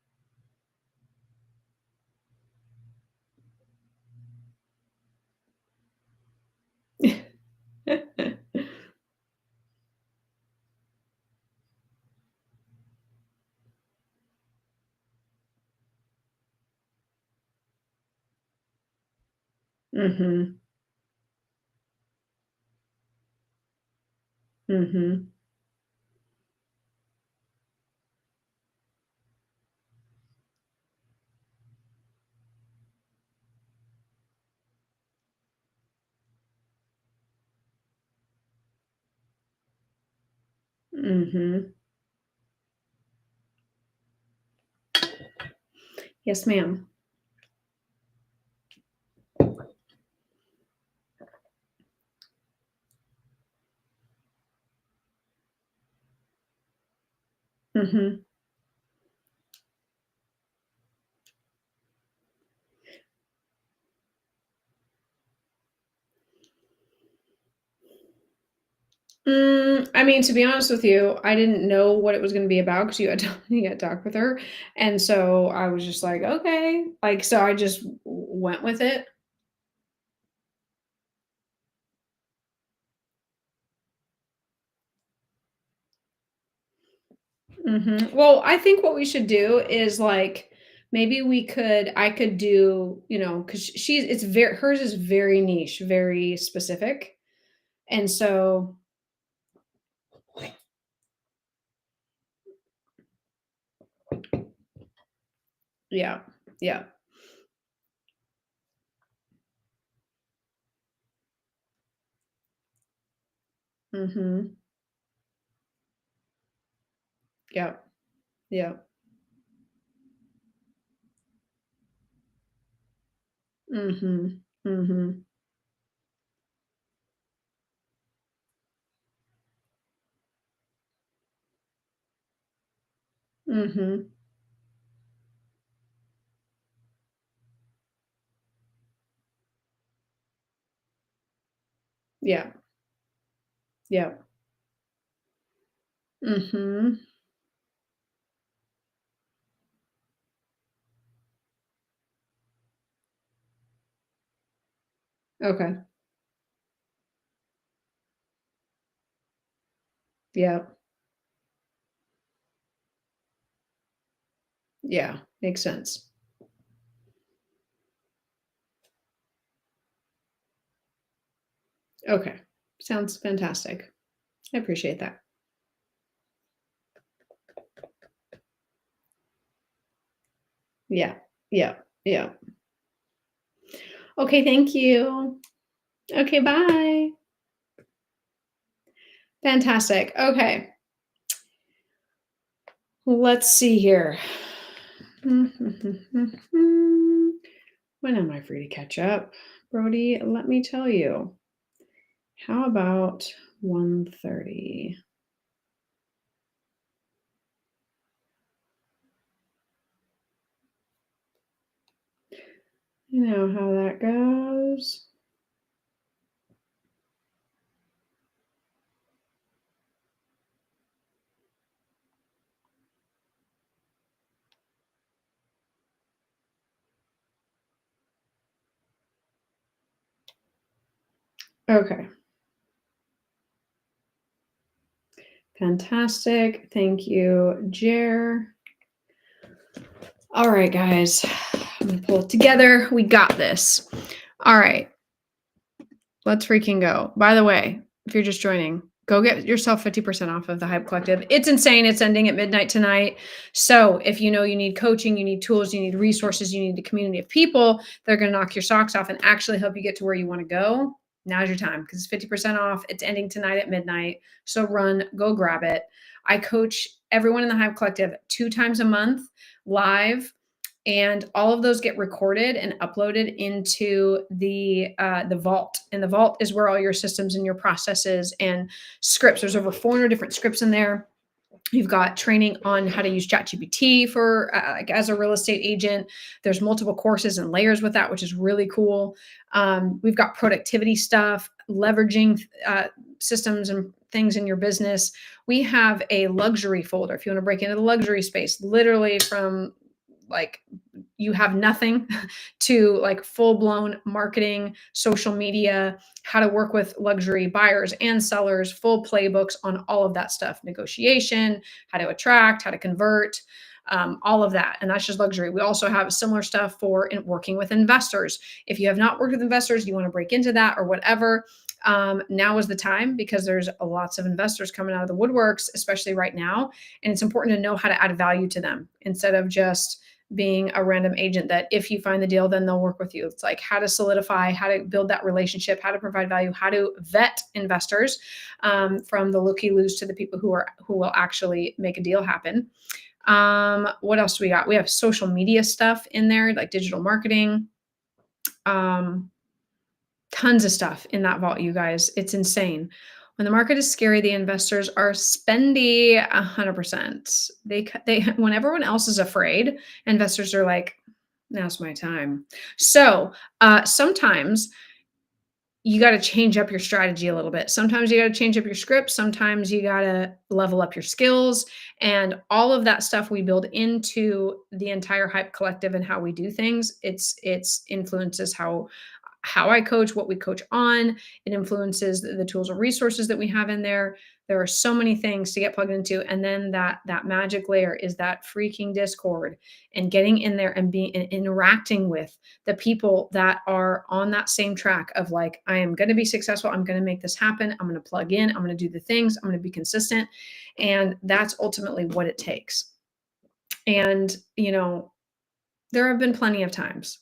Mm-hmm. Mm-hmm. Mm-hmm. Yes, ma'am. Mm-hmm. I mean, to be honest with you, I didn't know what it was going to be about because you had told me to talk with her, and so I was just like, okay, like so I just went with it. Well, I think what we should do is like maybe I could do, because it's very hers is very niche, very specific, and so yeah, yeah, mm-hmm, yeah, yeah, mm-hmm, mm-hmm, mm-hmm, yeah, yeah, mm-hmm, okay, yeah, yeah, makes sense. Okay, sounds fantastic. I appreciate that. Yeah, yeah, yeah. Okay, thank you. Okay, bye. Fantastic. Okay, let's see here. When am I free to catch up? Brody, let me tell you. How about 1:30? You know how that goes. Okay, fantastic. Thank you, Jer. All right, guys. I'm gonna pull it together. We got this. All right. Let's freaking go. By the way, if you're just joining, go get yourself 50% off of the Hype Collective. It's insane. It's ending at midnight tonight. So if you know you need coaching, you need tools, you need resources, you need a community of people that are going to knock your socks off and actually help you get to where you want to go, now's your time because it's 50% off. It's ending tonight at midnight. So run, go grab it. I coach everyone in the Hype Collective 2 times a month live, and all of those get recorded and uploaded into the vault. And the vault is where all your systems and your processes and scripts. There's over 400 different scripts in there. You've got training on how to use ChatGPT for like as a real estate agent. There's multiple courses and layers with that, which is really cool. We've got productivity stuff, leveraging systems and things in your business. We have a luxury folder if you want to break into the luxury space, literally from like you have nothing to like full-blown marketing, social media, how to work with luxury buyers and sellers, full playbooks on all of that stuff, negotiation, how to attract, how to convert, all of that. And that's just luxury. We also have similar stuff for working with investors. If you have not worked with investors, you want to break into that or whatever, now is the time because there's lots of investors coming out of the woodworks, especially right now. And it's important to know how to add value to them instead of just being a random agent that if you find the deal, then they'll work with you. It's like how to solidify, how to build that relationship, how to provide value, how to vet investors, from the looky-loos to the people who will actually make a deal happen. What else do we got? We have social media stuff in there, like digital marketing. Tons of stuff in that vault, you guys. It's insane. When the market is scary, the investors are spendy 100%. They when everyone else is afraid, investors are like, now's my time. So sometimes you got to change up your strategy a little bit. Sometimes you got to change up your script. Sometimes you got to level up your skills, and all of that stuff we build into the entire Hype Collective and how we do things. It's influences how I coach, what we coach on. It influences the tools and resources that we have in there. There are so many things to get plugged into. And then that magic layer is that freaking Discord and getting in there and being and interacting with the people that are on that same track of like, I am going to be successful. I'm going to make this happen. I'm going to plug in. I'm going to do the things. I'm going to be consistent. And that's ultimately what it takes. And, there have been plenty of times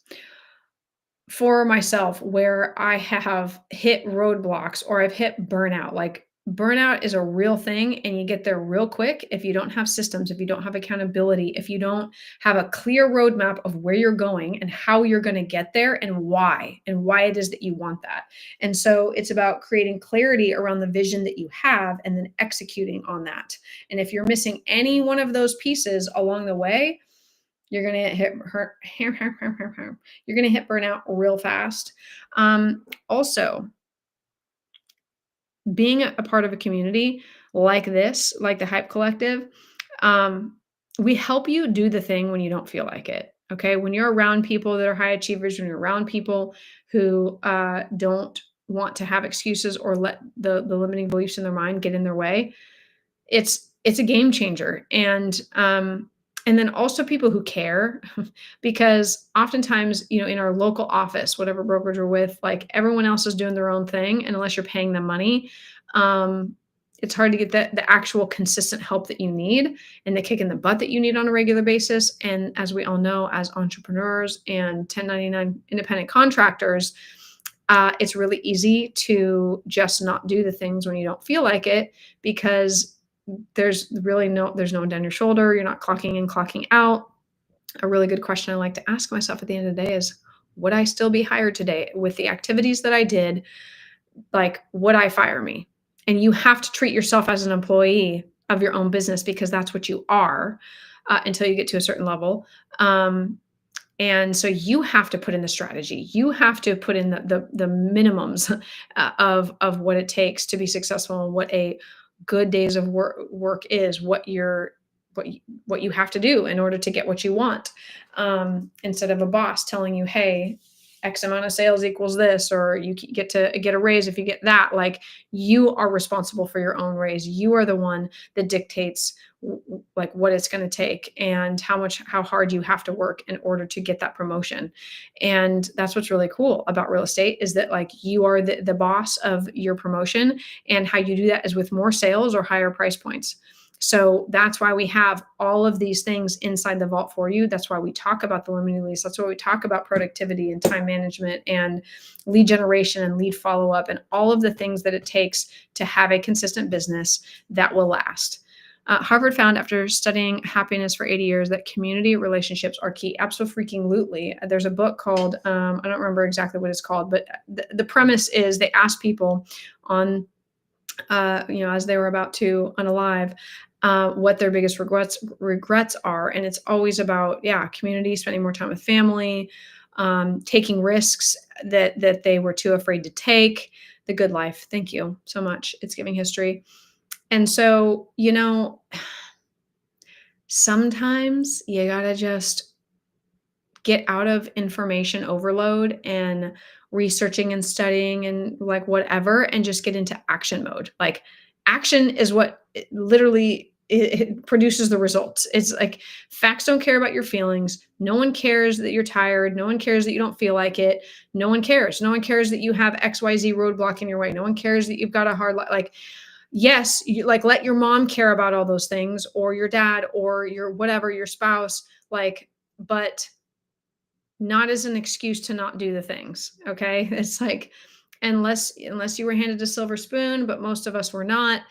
for myself where I have hit roadblocks or I've hit burnout. Like burnout is a real thing and you get there real quick if you don't have systems, if you don't have accountability, if you don't have a clear roadmap of where you're going and how you're going to get there and why it is that you want that. And so it's about creating clarity around the vision that you have and then executing on that. And if you're missing any one of those pieces along the way, you're gonna you're gonna hit burnout real fast. Also, being a part of a community like this, like the Hype Collective, we help you do the thing when you don't feel like it. Okay, when you're around people that are high achievers, when you're around people who don't want to have excuses or let the limiting beliefs in their mind get in their way, it's a game changer. And then also people who care because oftentimes, in our local office, whatever brokerage we're with, like everyone else is doing their own thing. And unless you're paying them money, it's hard to get the actual consistent help that you need and the kick in the butt that you need on a regular basis. And as we all know, as entrepreneurs and 1099 independent contractors, it's really easy to just not do the things when you don't feel like it because there's no one down your shoulder. You're not clocking in, clocking out. A really good question I like to ask myself at the end of the day is, would I still be hired today with the activities that I did? Like, would I fire me? And you have to treat yourself as an employee of your own business because that's what you are until you get to a certain level. And so you have to put in the strategy. You have to put in the minimums of what it takes to be successful and what a good days of work is, what you have to do in order to get what you want. Instead of a boss telling you, hey, X amount of sales equals this, or you get to get a raise if you get that. Like, you are responsible for your own raise. You are the one that dictates like what it's going to take and how hard you have to work in order to get that promotion. And that's what's really cool about real estate, is that like you are the boss of your promotion, and how you do that is with more sales or higher price points. So that's why we have all of these things inside the vault for you. That's why we talk about the limiting lease. That's why we talk about productivity and time management and lead generation and lead follow-up and all of the things that it takes to have a consistent business that will last. Harvard found, after studying happiness for 80 years, that community relationships are key. Absolutely. There's a book called, I don't remember exactly what it's called, but the premise is they asked people on, as they were about to unalive, what their biggest regrets are. And it's always about, community, spending more time with family, taking risks that they were too afraid to take. The Good Life. Thank you so much. It's Giving History. And so, sometimes you gotta just get out of information overload and researching and studying and like whatever, and just get into action mode. Like, action is what literally it produces the results. It's like, facts don't care about your feelings. No one cares that you're tired. No one cares that you don't feel like it. No one cares. No one cares that you have XYZ roadblock in your way. No one cares that you've got a hard life. Like, yes, like, let your mom care about all those things, or your dad, or your whatever, your spouse, like, but not as an excuse to not do the things. Okay. It's like, unless you were handed a silver spoon, but most of us were not,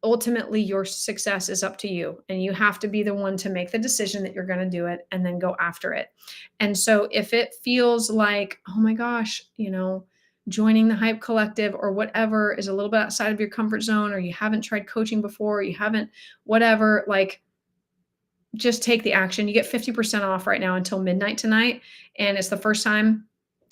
ultimately your success is up to you, and you have to be the one to make the decision that you're going to do it and then go after it. And so if it feels like, oh my gosh, joining the Hype Collective or whatever is a little bit outside of your comfort zone, or you haven't tried coaching before, you haven't whatever, like, just take the action. You get 50% off right now until midnight tonight. And it's the first time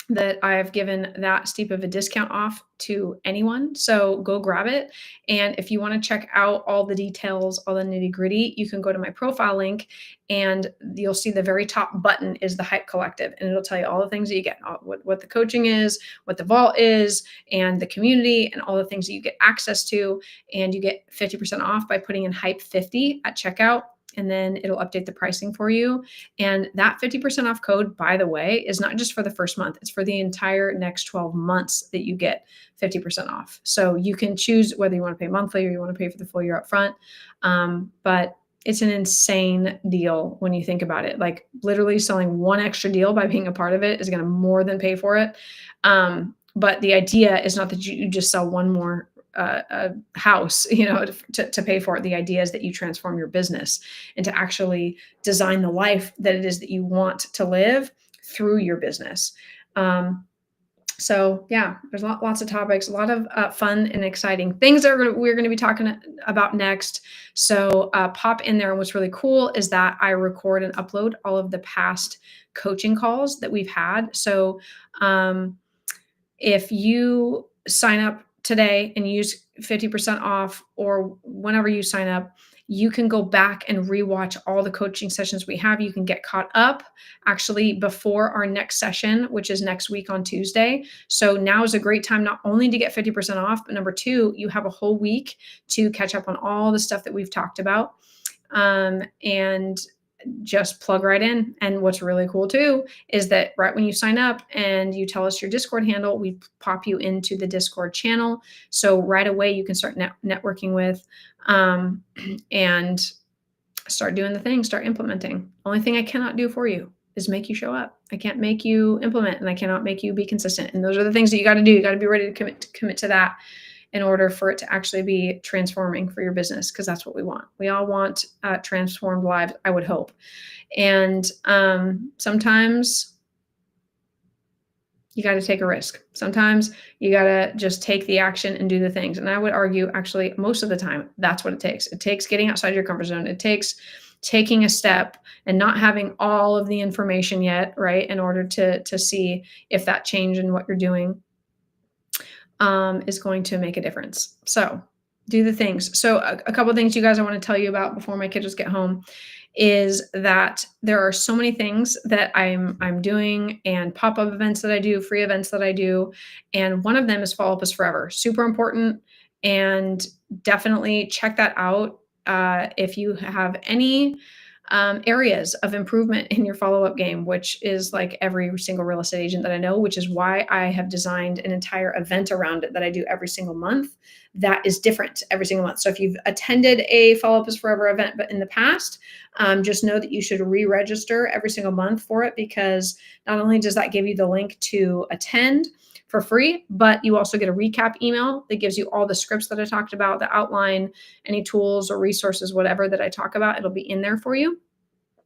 that I've given that steep of a discount off to anyone. So go grab it. And if you want to check out all the details, all the nitty gritty, you can go to my profile link, and you'll see the very top button is the Hype Collective. And it'll tell you all the things that you get, what the coaching is, what the vault is, and the community, and all the things that you get access to. And you get 50% off by putting in Hype 50 at checkout. And then it'll update the pricing for you. And that 50% off code, by the way, is not just for the first month. It's for the entire next 12 months that you get 50% off. So you can choose whether you want to pay monthly or you want to pay for the full year up front. But it's an insane deal when you think about it. Like, literally selling one extra deal by being a part of it is going to more than pay for it. But the idea is not that you just sell one more a house, to pay for it. The idea is that you transform your business and to actually design the life that it is that you want to live through your business. So yeah, there's lots of topics, a lot of fun and exciting things that we're going to be talking about next. So pop in there. And what's really cool is that I record and upload all of the past coaching calls that we've had. So if you sign up today and use 50% off, or whenever you sign up, you can go back and rewatch all the coaching sessions we have. You can get caught up actually before our next session, which is next week on Tuesday. So now is a great time not only to get 50% off, but number two, you have a whole week to catch up on all the stuff that we've talked about. And just plug right in. And what's really cool too is that right when you sign up and you tell us your Discord handle, we pop you into the Discord channel. So right away you can start networking with and start doing the thing, start implementing. Only thing I cannot do for you is make you show up. I can't make you implement, and I cannot make you be consistent. And those are the things that you got to do. You got to be ready to commit to that in order for it to actually be transforming for your business, because that's what we want. We all want transformed lives, I would hope. And sometimes you got to take a risk. Sometimes you got to just take the action and do the things. And I would argue, actually, most of the time, that's what it takes. It takes getting outside your comfort zone. It takes taking a step and not having all of the information yet, right, in order to see if that change in what you're doing is going to make a difference. So Do the things. So a couple of things you guys I want to tell you about before my kiddos get home is that there are so many things that I'm doing and pop-up events that I do, free events that I do, and one of them is Follow Up is Forever. Super important, and definitely check that out. If you have any areas of improvement in your follow-up game, which is like every single real estate agent that I know, which is why I have designed an entire event around it that I do every single month that is different every single month. So if you've attended a Follow Up is Forever event but in the past, just know that you should re-register every single month for it, because not only does that give you the link to attend for free, but you also get a recap email that gives you all the scripts that I talked about, the outline, any tools or resources, whatever that I talk about, it'll be in there for you.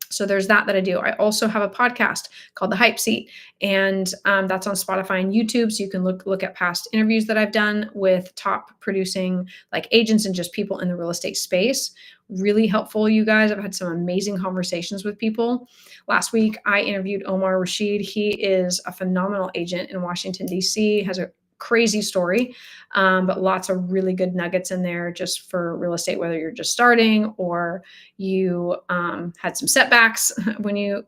So there's that I do. I also have a podcast called The Hype Seat, and that's on Spotify and YouTube. So you can look at past interviews that I've done with top producing like agents and just people in the real estate space. Really helpful, you guys. I've had some amazing conversations with people. Last week, I interviewed Omar Rashid. He is a phenomenal agent in Washington, D.C., has a crazy story, but lots of really good nuggets in there just for real estate, whether you're just starting or you had some setbacks when you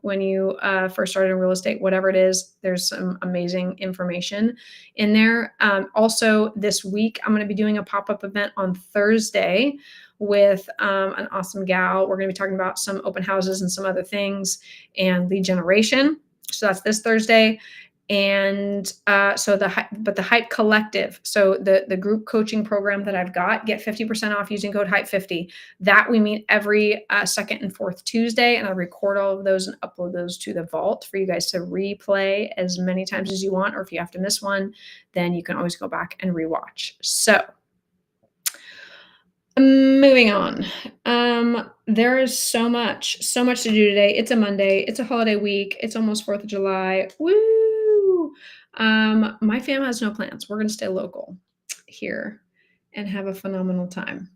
first started in real estate, whatever it is. There's some amazing information in there. Also, this week I'm going to be doing a pop-up event on Thursday with an awesome gal. We're going to be talking about some open houses and some other things and lead generation. So that's this Thursday. And so the Hype Collective, so the group coaching program that I've got, get 50% off using code Hype50. That we meet every second and fourth Tuesday, and I record all of those and upload those to the vault for you guys to replay as many times as you want, or if you have to miss one, then you can always go back and rewatch. So moving on. There is so much to do today. It's a Monday. It's a holiday week. It's almost 4th of July. Woo! My fam has no plans. We're going to stay local here and have a phenomenal time.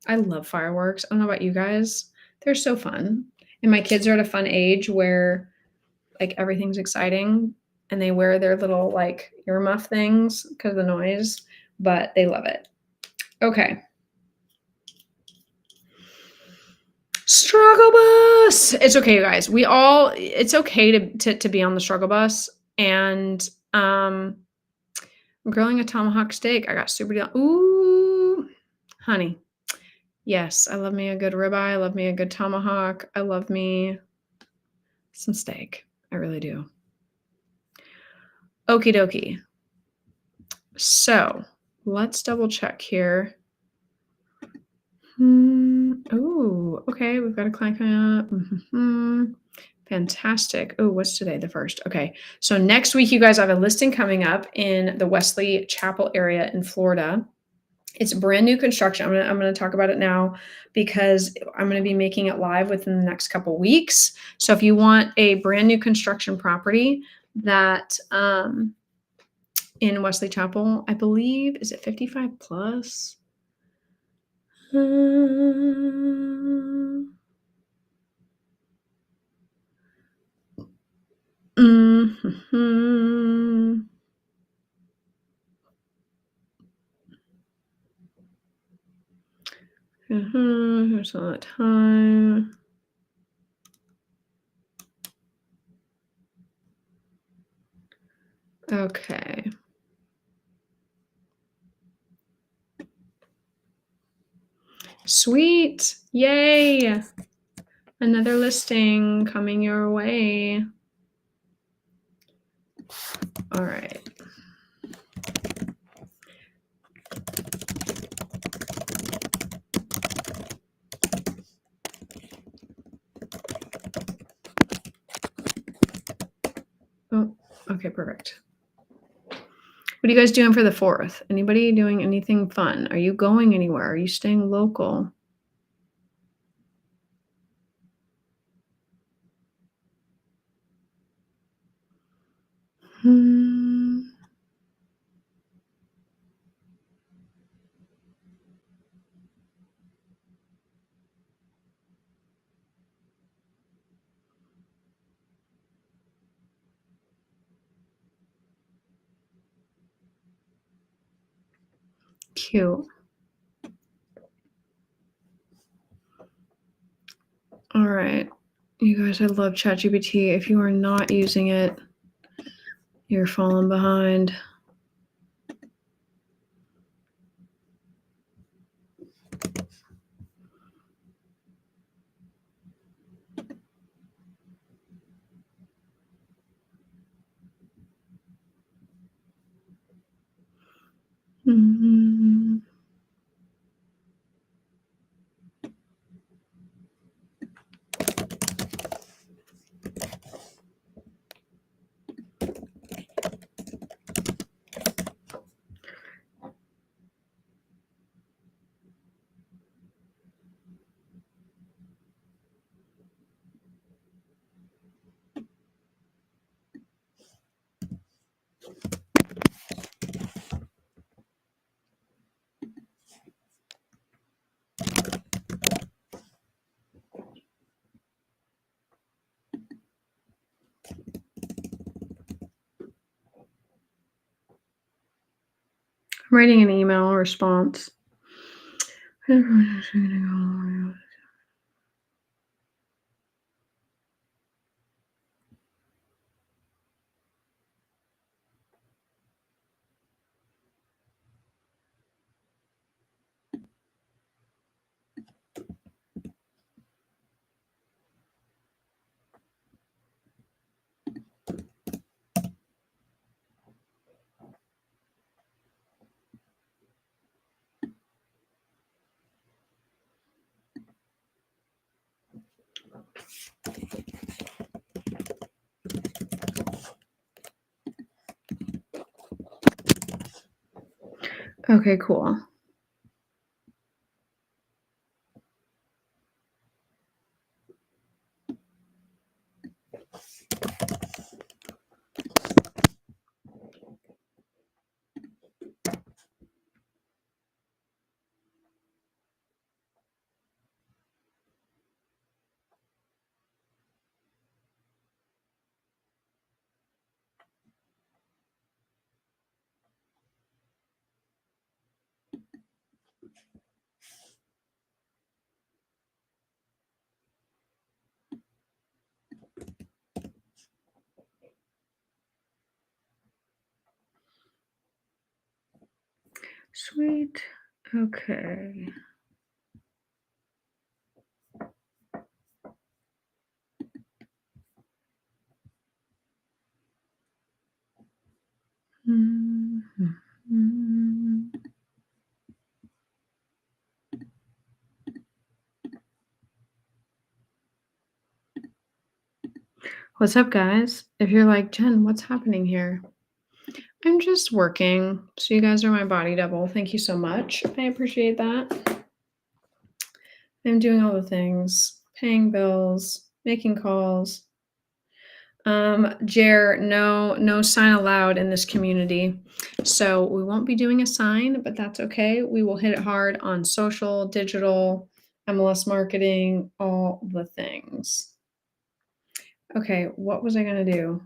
I love fireworks. I don't know about you guys. They're so fun. And my kids are at a fun age where like everything's exciting and they wear their little like earmuff things because of the noise, but they love it. Okay. Struggle bus. It's okay, you guys. It's okay to be on the struggle bus. And I'm grilling a tomahawk steak. I got super deal. Ooh, honey. Yes, I love me a good ribeye. I love me a good tomahawk. I love me some steak. I really do. Okie dokie. So let's double check here. Oh, okay. We've got a client coming up. Fantastic. Oh, what's today? The 1st. Okay. So next week, you guys, I have a listing coming up in the Wesley Chapel area in Florida. It's brand new construction. I'm gonna talk about it now because I'm gonna be making it live within the next couple weeks. So if you want a brand new construction property that in Wesley Chapel, I believe, is it 55 plus? Here's all that time. Okay. Sweet. Yay. Another listing coming your way. All right. Oh, okay, perfect. What are you guys doing for the 4th? Anybody doing anything fun? Are you going anywhere? Are you staying local? Cute. right. You guys, I love ChatGPT. If you are not using it, you're falling behind. Mhm. I'm writing an email response. Okay, cool. Sweet. Okay. Mhm. What's up, guys? If you're like, Jen, what's happening here? I'm just working. So you guys are my body double. Thank you so much. I appreciate that. I'm doing all the things, paying bills, making calls. Jer, no sign allowed in this community. So we won't be doing a sign, but that's okay. We will hit it hard on social, digital, MLS marketing, all the things. Okay, what was I gonna do?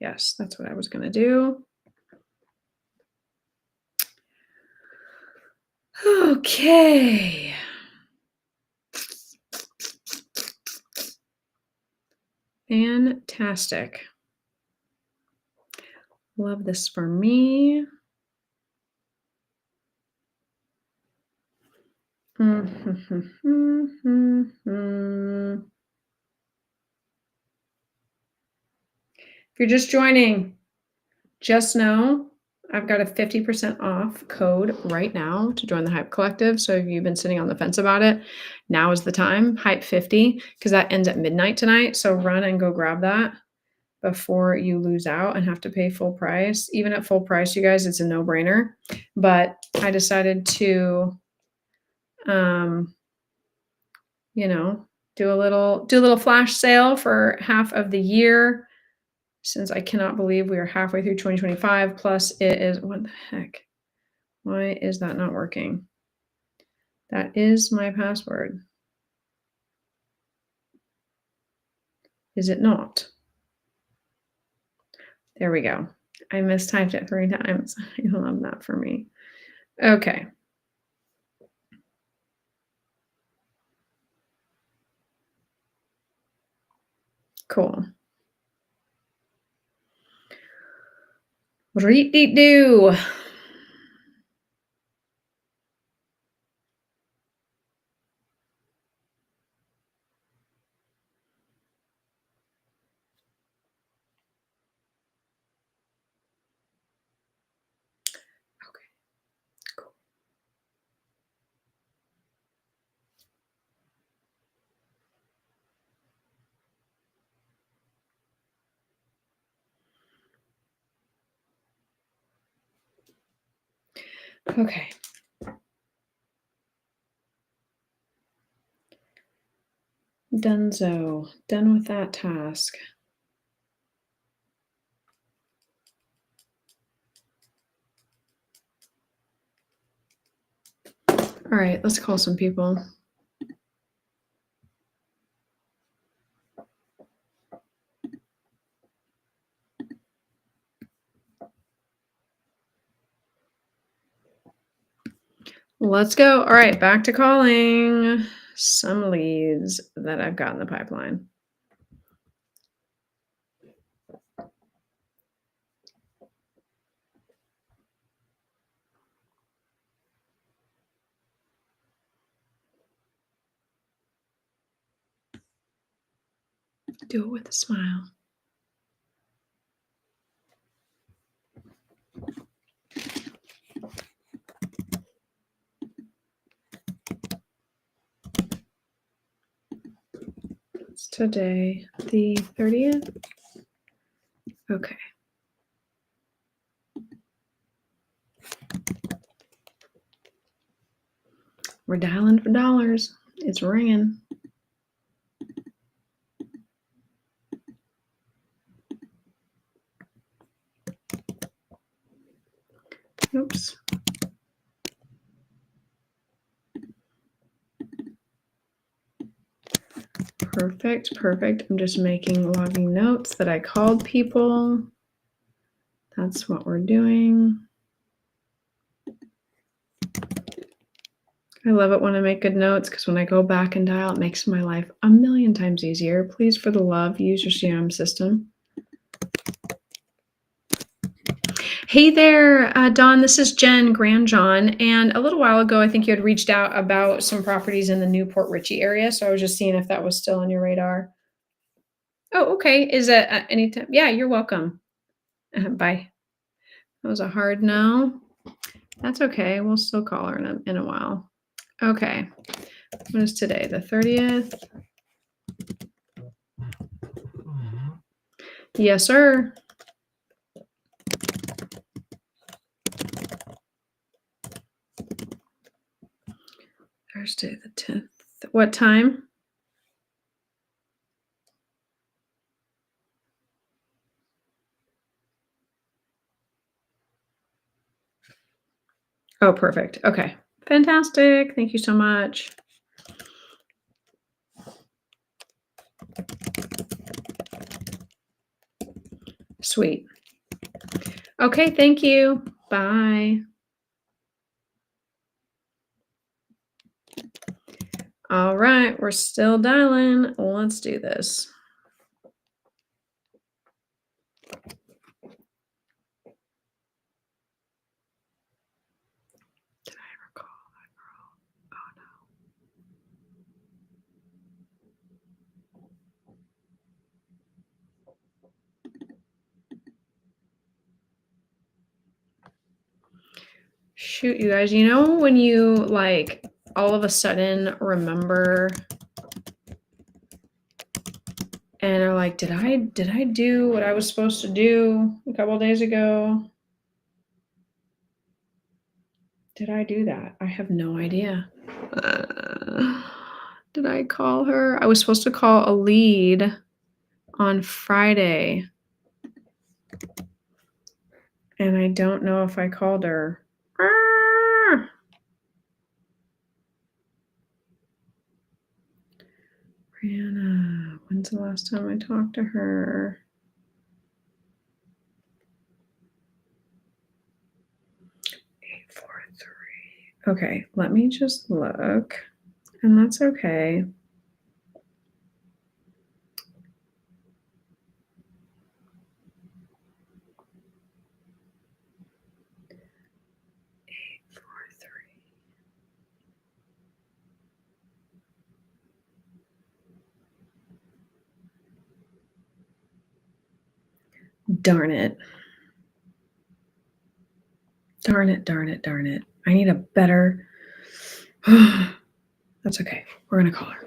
Yes, that's what I was gonna do. Okay. Fantastic. Love this for me. If you're just joining, just know I've got a 50% off code right now to join the Hype Collective. So if you've been sitting on the fence about it, now is the time. Hype 50, because that ends at midnight tonight. So run and go grab that before you lose out and have to pay full price. Even at full price, you guys, it's a no-brainer. But I decided to do a little flash sale for half of the year, since I cannot believe we are halfway through 2025. Plus it is, what the heck? Why is that not working? That is my password. Is it not? There we go. I mistyped it 3 times. I love that for me. Okay. Cool. Reet-deet-doo. Okay, cool. Okay. Donezo. Done with that task. All right, let's call some people. Let's go. All right, back to calling some leads that I've got in the pipeline. Do it with a smile. It's today, the 30th. Okay. We're dialing for dollars. It's ringing. Oops. Perfect, perfect. I'm just logging notes that I called people. That's what we're doing. I love it when I make good notes because when I go back and dial, it makes my life a million times easier. Please, for the love, use your CRM system. Hey there, Don. This is Jen Grandjohn. And a little while ago, I think you had reached out about some properties in the New Port Richey area. So I was just seeing if that was still on your radar. Oh, okay. Is it anytime? Yeah, you're welcome. Bye. That was a hard no. That's okay. We'll still call her in a while. Okay. What is today? The 30th? Yes, sir. Thursday the 10th. What time? Oh, perfect. Okay. Fantastic. Thank you so much. Sweet. Okay, thank you. Bye. All right, we're still dialing. Let's do this. Did I ever call that girl? Oh no. Shoot, you guys, you know when you like all of a sudden remember and are like, did I do what I was supposed to do a couple days ago? Did I do that? I have no idea. Did I call her? I was supposed to call a lead on Friday. And I don't know if I called her. Brianna, when's the last time I talked to her? 843. Okay, let me just look. And that's okay. Darn it. Darn it, darn it, darn it. I need a better. That's okay. We're going to call her.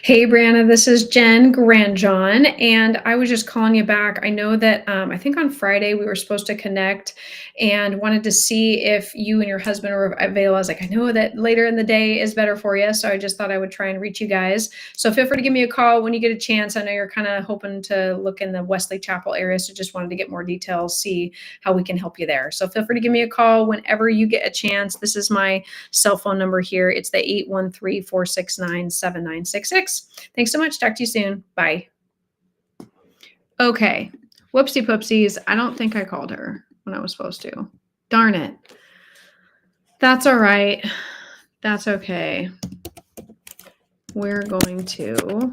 Hey, Brianna, this is Jen Grandjohn, and I was just calling you back. I know that I think on Friday we were supposed to connect and wanted to see if you and your husband were available. I was like, I know that later in the day is better for you, so I just thought I would try and reach you guys. So feel free to give me a call when you get a chance. I know you're kind of hoping to look in the Wesley Chapel area, so just wanted to get more details, see how we can help you there. So feel free to give me a call whenever you get a chance. This is my cell phone number here. It's the 813-469-7966. Thanks so much. Talk to you soon. Bye. Okay. Whoopsie poopsies. I don't think I called her when I was supposed to. Darn it. That's all right. That's okay. We're going to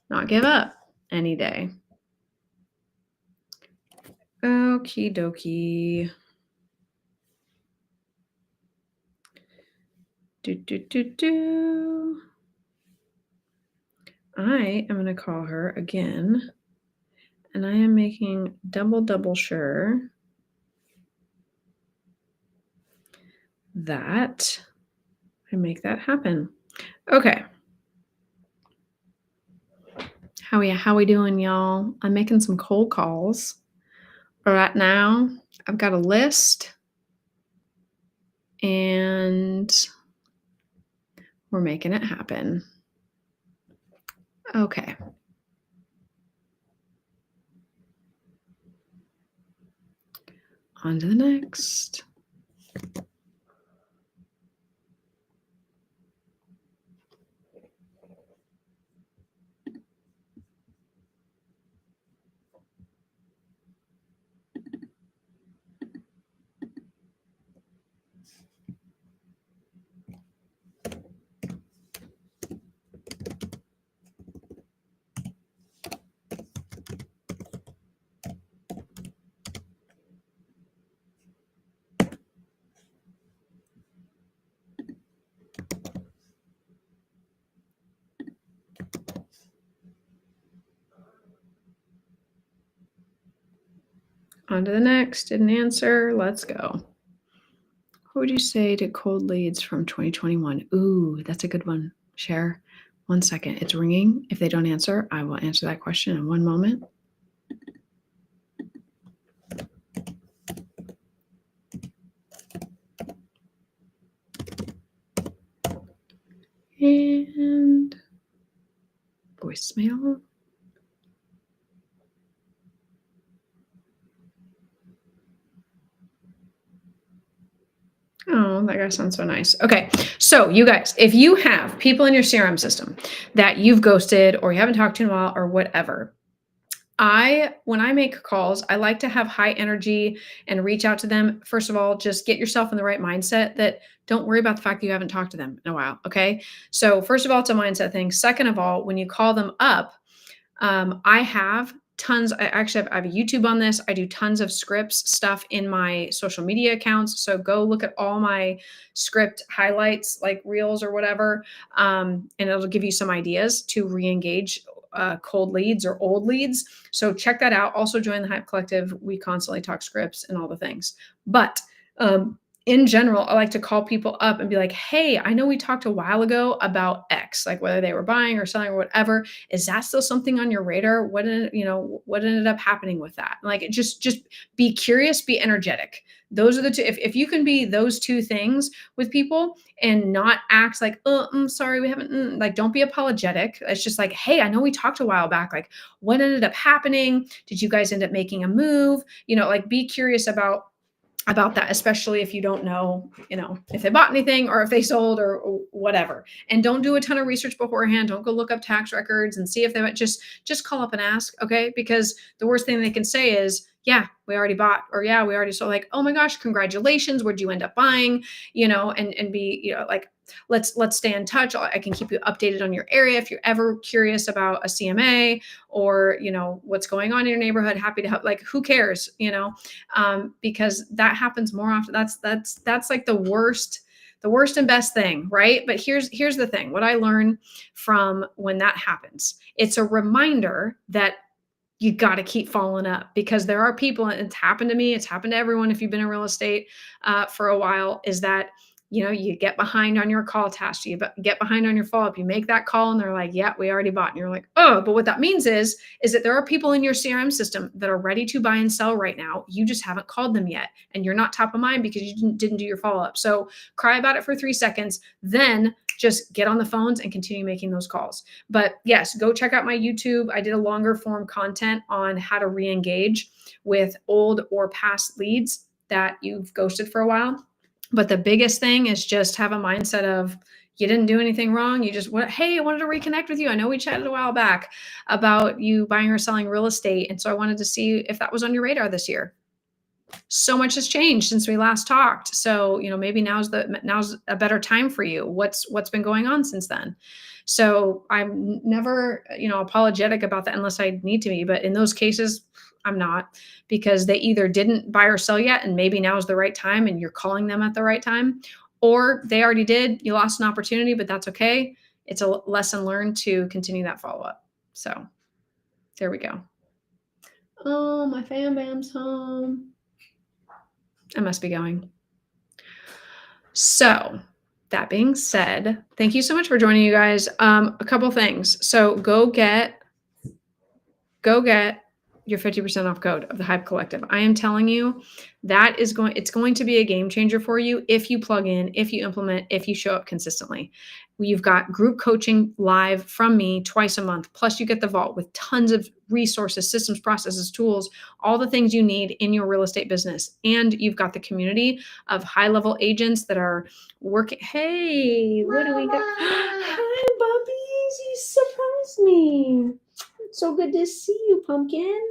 not give up any day. Okie dokie. I am going to call her again, and I am making double sure that I make that happen. Okay. How we doing, y'all? I'm making some cold calls. Right now, I've got a list, and we're making it happen. Okay. On to the next. On to the next. Didn't answer. Let's go. What would you say to cold leads from 2021? Ooh, that's a good one. Share. 1 second. It's ringing. If they don't answer, I will answer that question in 1 moment. And voicemail. Oh, that guy sounds so nice. Okay. So you guys, if you have people in your CRM system that you've ghosted or you haven't talked to in a while or whatever, when I make calls, I like to have high energy and reach out to them. First of all, just get yourself in the right mindset that don't worry about the fact that you haven't talked to them in a while. Okay. So first of all, it's a mindset thing. Second of all, when you call them up, I have tons. I have a YouTube on this. I do tons of scripts stuff in my social media accounts. So go look at all my script highlights, like reels or whatever, and it'll give you some ideas to re-engage cold leads or old leads. So check that out. Also join the Hype Collective. We constantly talk scripts and all the things. But in general, I like to call people up and be like, hey, I know we talked a while ago about X, like whether they were buying or selling or whatever. Is that still something on your radar? What ended up happening with that? Like, just be curious, be energetic. Those are the two. If you can be those two things with people and not act like, oh, sorry, we haven't, like, don't be apologetic. It's just like, hey, I know we talked a while back. Like, what ended up happening? Did you guys end up making a move? Like, be curious about about that, especially if you don't know, if they bought anything or if they sold or whatever. And don't do a ton of research beforehand. Don't go look up tax records and see if they might just call up and ask, okay? Because the worst thing they can say is, yeah, we already bought, or yeah, we already sold. Like, oh my gosh, congratulations. What'd you end up buying? And be, like, let's stay in touch. I can keep you updated on your area if you're ever curious about a CMA or, what's going on in your neighborhood. Happy to help. Like, who cares, because that happens more often. That's like the worst and best thing, right? But here's the thing. What I learned from when that happens, it's a reminder that you got to keep following up, because there are people, and it's happened to me, it's happened to everyone if you've been in real estate for a while, is that you get behind on your call task, you get behind on your follow-up, you make that call and they're like, yeah, we already bought. And you're like, oh, but what that means is that there are people in your CRM system that are ready to buy and sell right now. You just haven't called them yet. And you're not top of mind because you didn't do your follow-up. So cry about it for 3 seconds, then just get on the phones and continue making those calls. But yes, go check out my YouTube. I did a longer form content on how to re-engage with old or past leads that you've ghosted for a while. But the biggest thing is just have a mindset of, you didn't do anything wrong. You just went, hey, I wanted to reconnect with you. I know we chatted a while back about you buying or selling real estate. And so I wanted to see if that was on your radar this year. So much has changed since we last talked. So, maybe now's a better time for you. What's been going on since then? So I'm never, apologetic about that unless I need to be. But in those cases, I'm not, because they either didn't buy or sell yet, and maybe now is the right time and you're calling them at the right time, or they already did. You lost an opportunity, but that's okay. It's a lesson learned to continue that follow-up. So there we go. Oh, my fam bam's home. I must be going. So that being said, thank you so much for joining, you guys. A couple things. So go get your 50% off code of the Hype Collective. I am telling you, it's going to be a game changer for you if you plug in, if you implement, if you show up consistently. You've got group coaching live from me twice a month. Plus you get the vault with tons of resources, systems, processes, tools, all the things you need in your real estate business. And you've got the community of high-level agents that are working. Hey, what do we got? Hi, Bubbies. You surprised me. So good to see you, Pumpkin.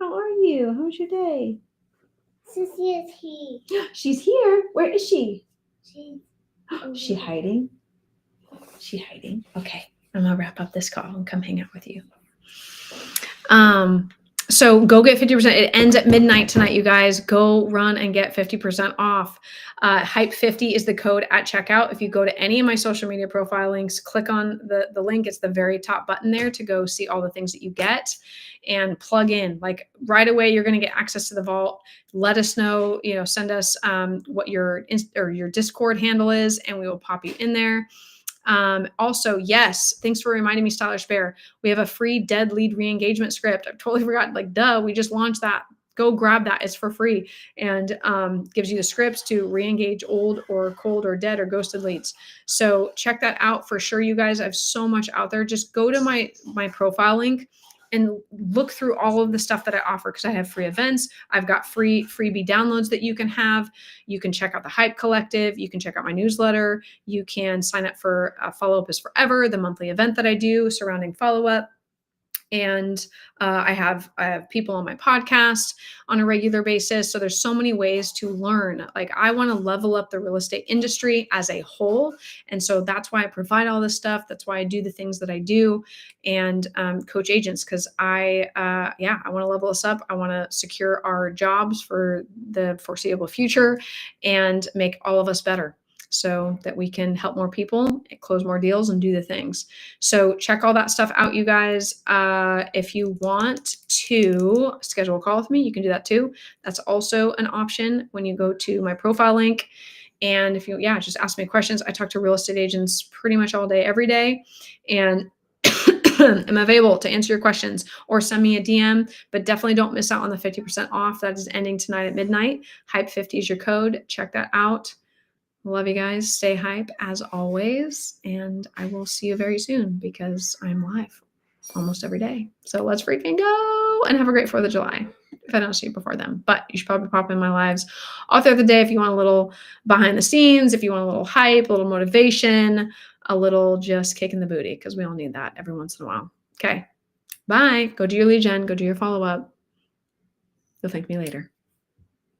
How are you? How was your day? Sissy is here. She's here. Where is she? She's hiding? She hiding? Okay. I'm gonna wrap up this call and come hang out with you. So go get 50%. It ends at midnight tonight, you guys. Go run and get 50% off. Hype50 is the code at checkout. If you go to any of my social media profile links, click on the link. It's the very top button there to go see all the things that you get and plug in. Like right away, you're going to get access to the vault. Let us know, send us what your Discord handle is, and we will pop you in there. Also, yes, thanks for reminding me, Stylish Bear. We have a free dead lead re-engagement script. I totally forgot. Like, duh, we just launched that. Go grab that. It's for free, and gives you the scripts to re-engage old or cold or dead or ghosted leads. So check that out for sure, you guys. I have so much out there. Just go to my profile link and look through all of the stuff that I offer, because I have free events. I've got freebie downloads that you can have. You can check out the Hype Collective. You can check out my newsletter. You can sign up for Follow Up is Forever, the monthly event that I do surrounding follow-up. And I have people on my podcast on a regular basis. So there's so many ways to learn. Like, I want to level up the real estate industry as a whole. And so that's why I provide all this stuff. That's why I do the things that I do and coach agents, because I want to level us up. I want to secure our jobs for the foreseeable future and make all of us better, so that we can help more people, close more deals, and do the things. So check all that stuff out, you guys. If you want to schedule a call with me, you can do that too. That's also an option when you go to my profile link. And if you, just ask me questions. I talk to real estate agents pretty much all day, every day. And I'm available to answer your questions, or send me a DM, but definitely don't miss out on the 50% off. That is ending tonight at midnight. Hype50 is your code. Check that out. Love you guys. Stay hype as always. And I will see you very soon, because I'm live almost every day. So let's freaking go and have a great 4th of July. if I don't see you before then. But you should probably pop in my lives all throughout the day if you want a little behind the scenes, if you want a little hype, a little motivation, a little just kick in the booty, because we all need that every once in a while. Okay. Bye. Go do your lead gen. Go do your follow-up. You'll thank me later.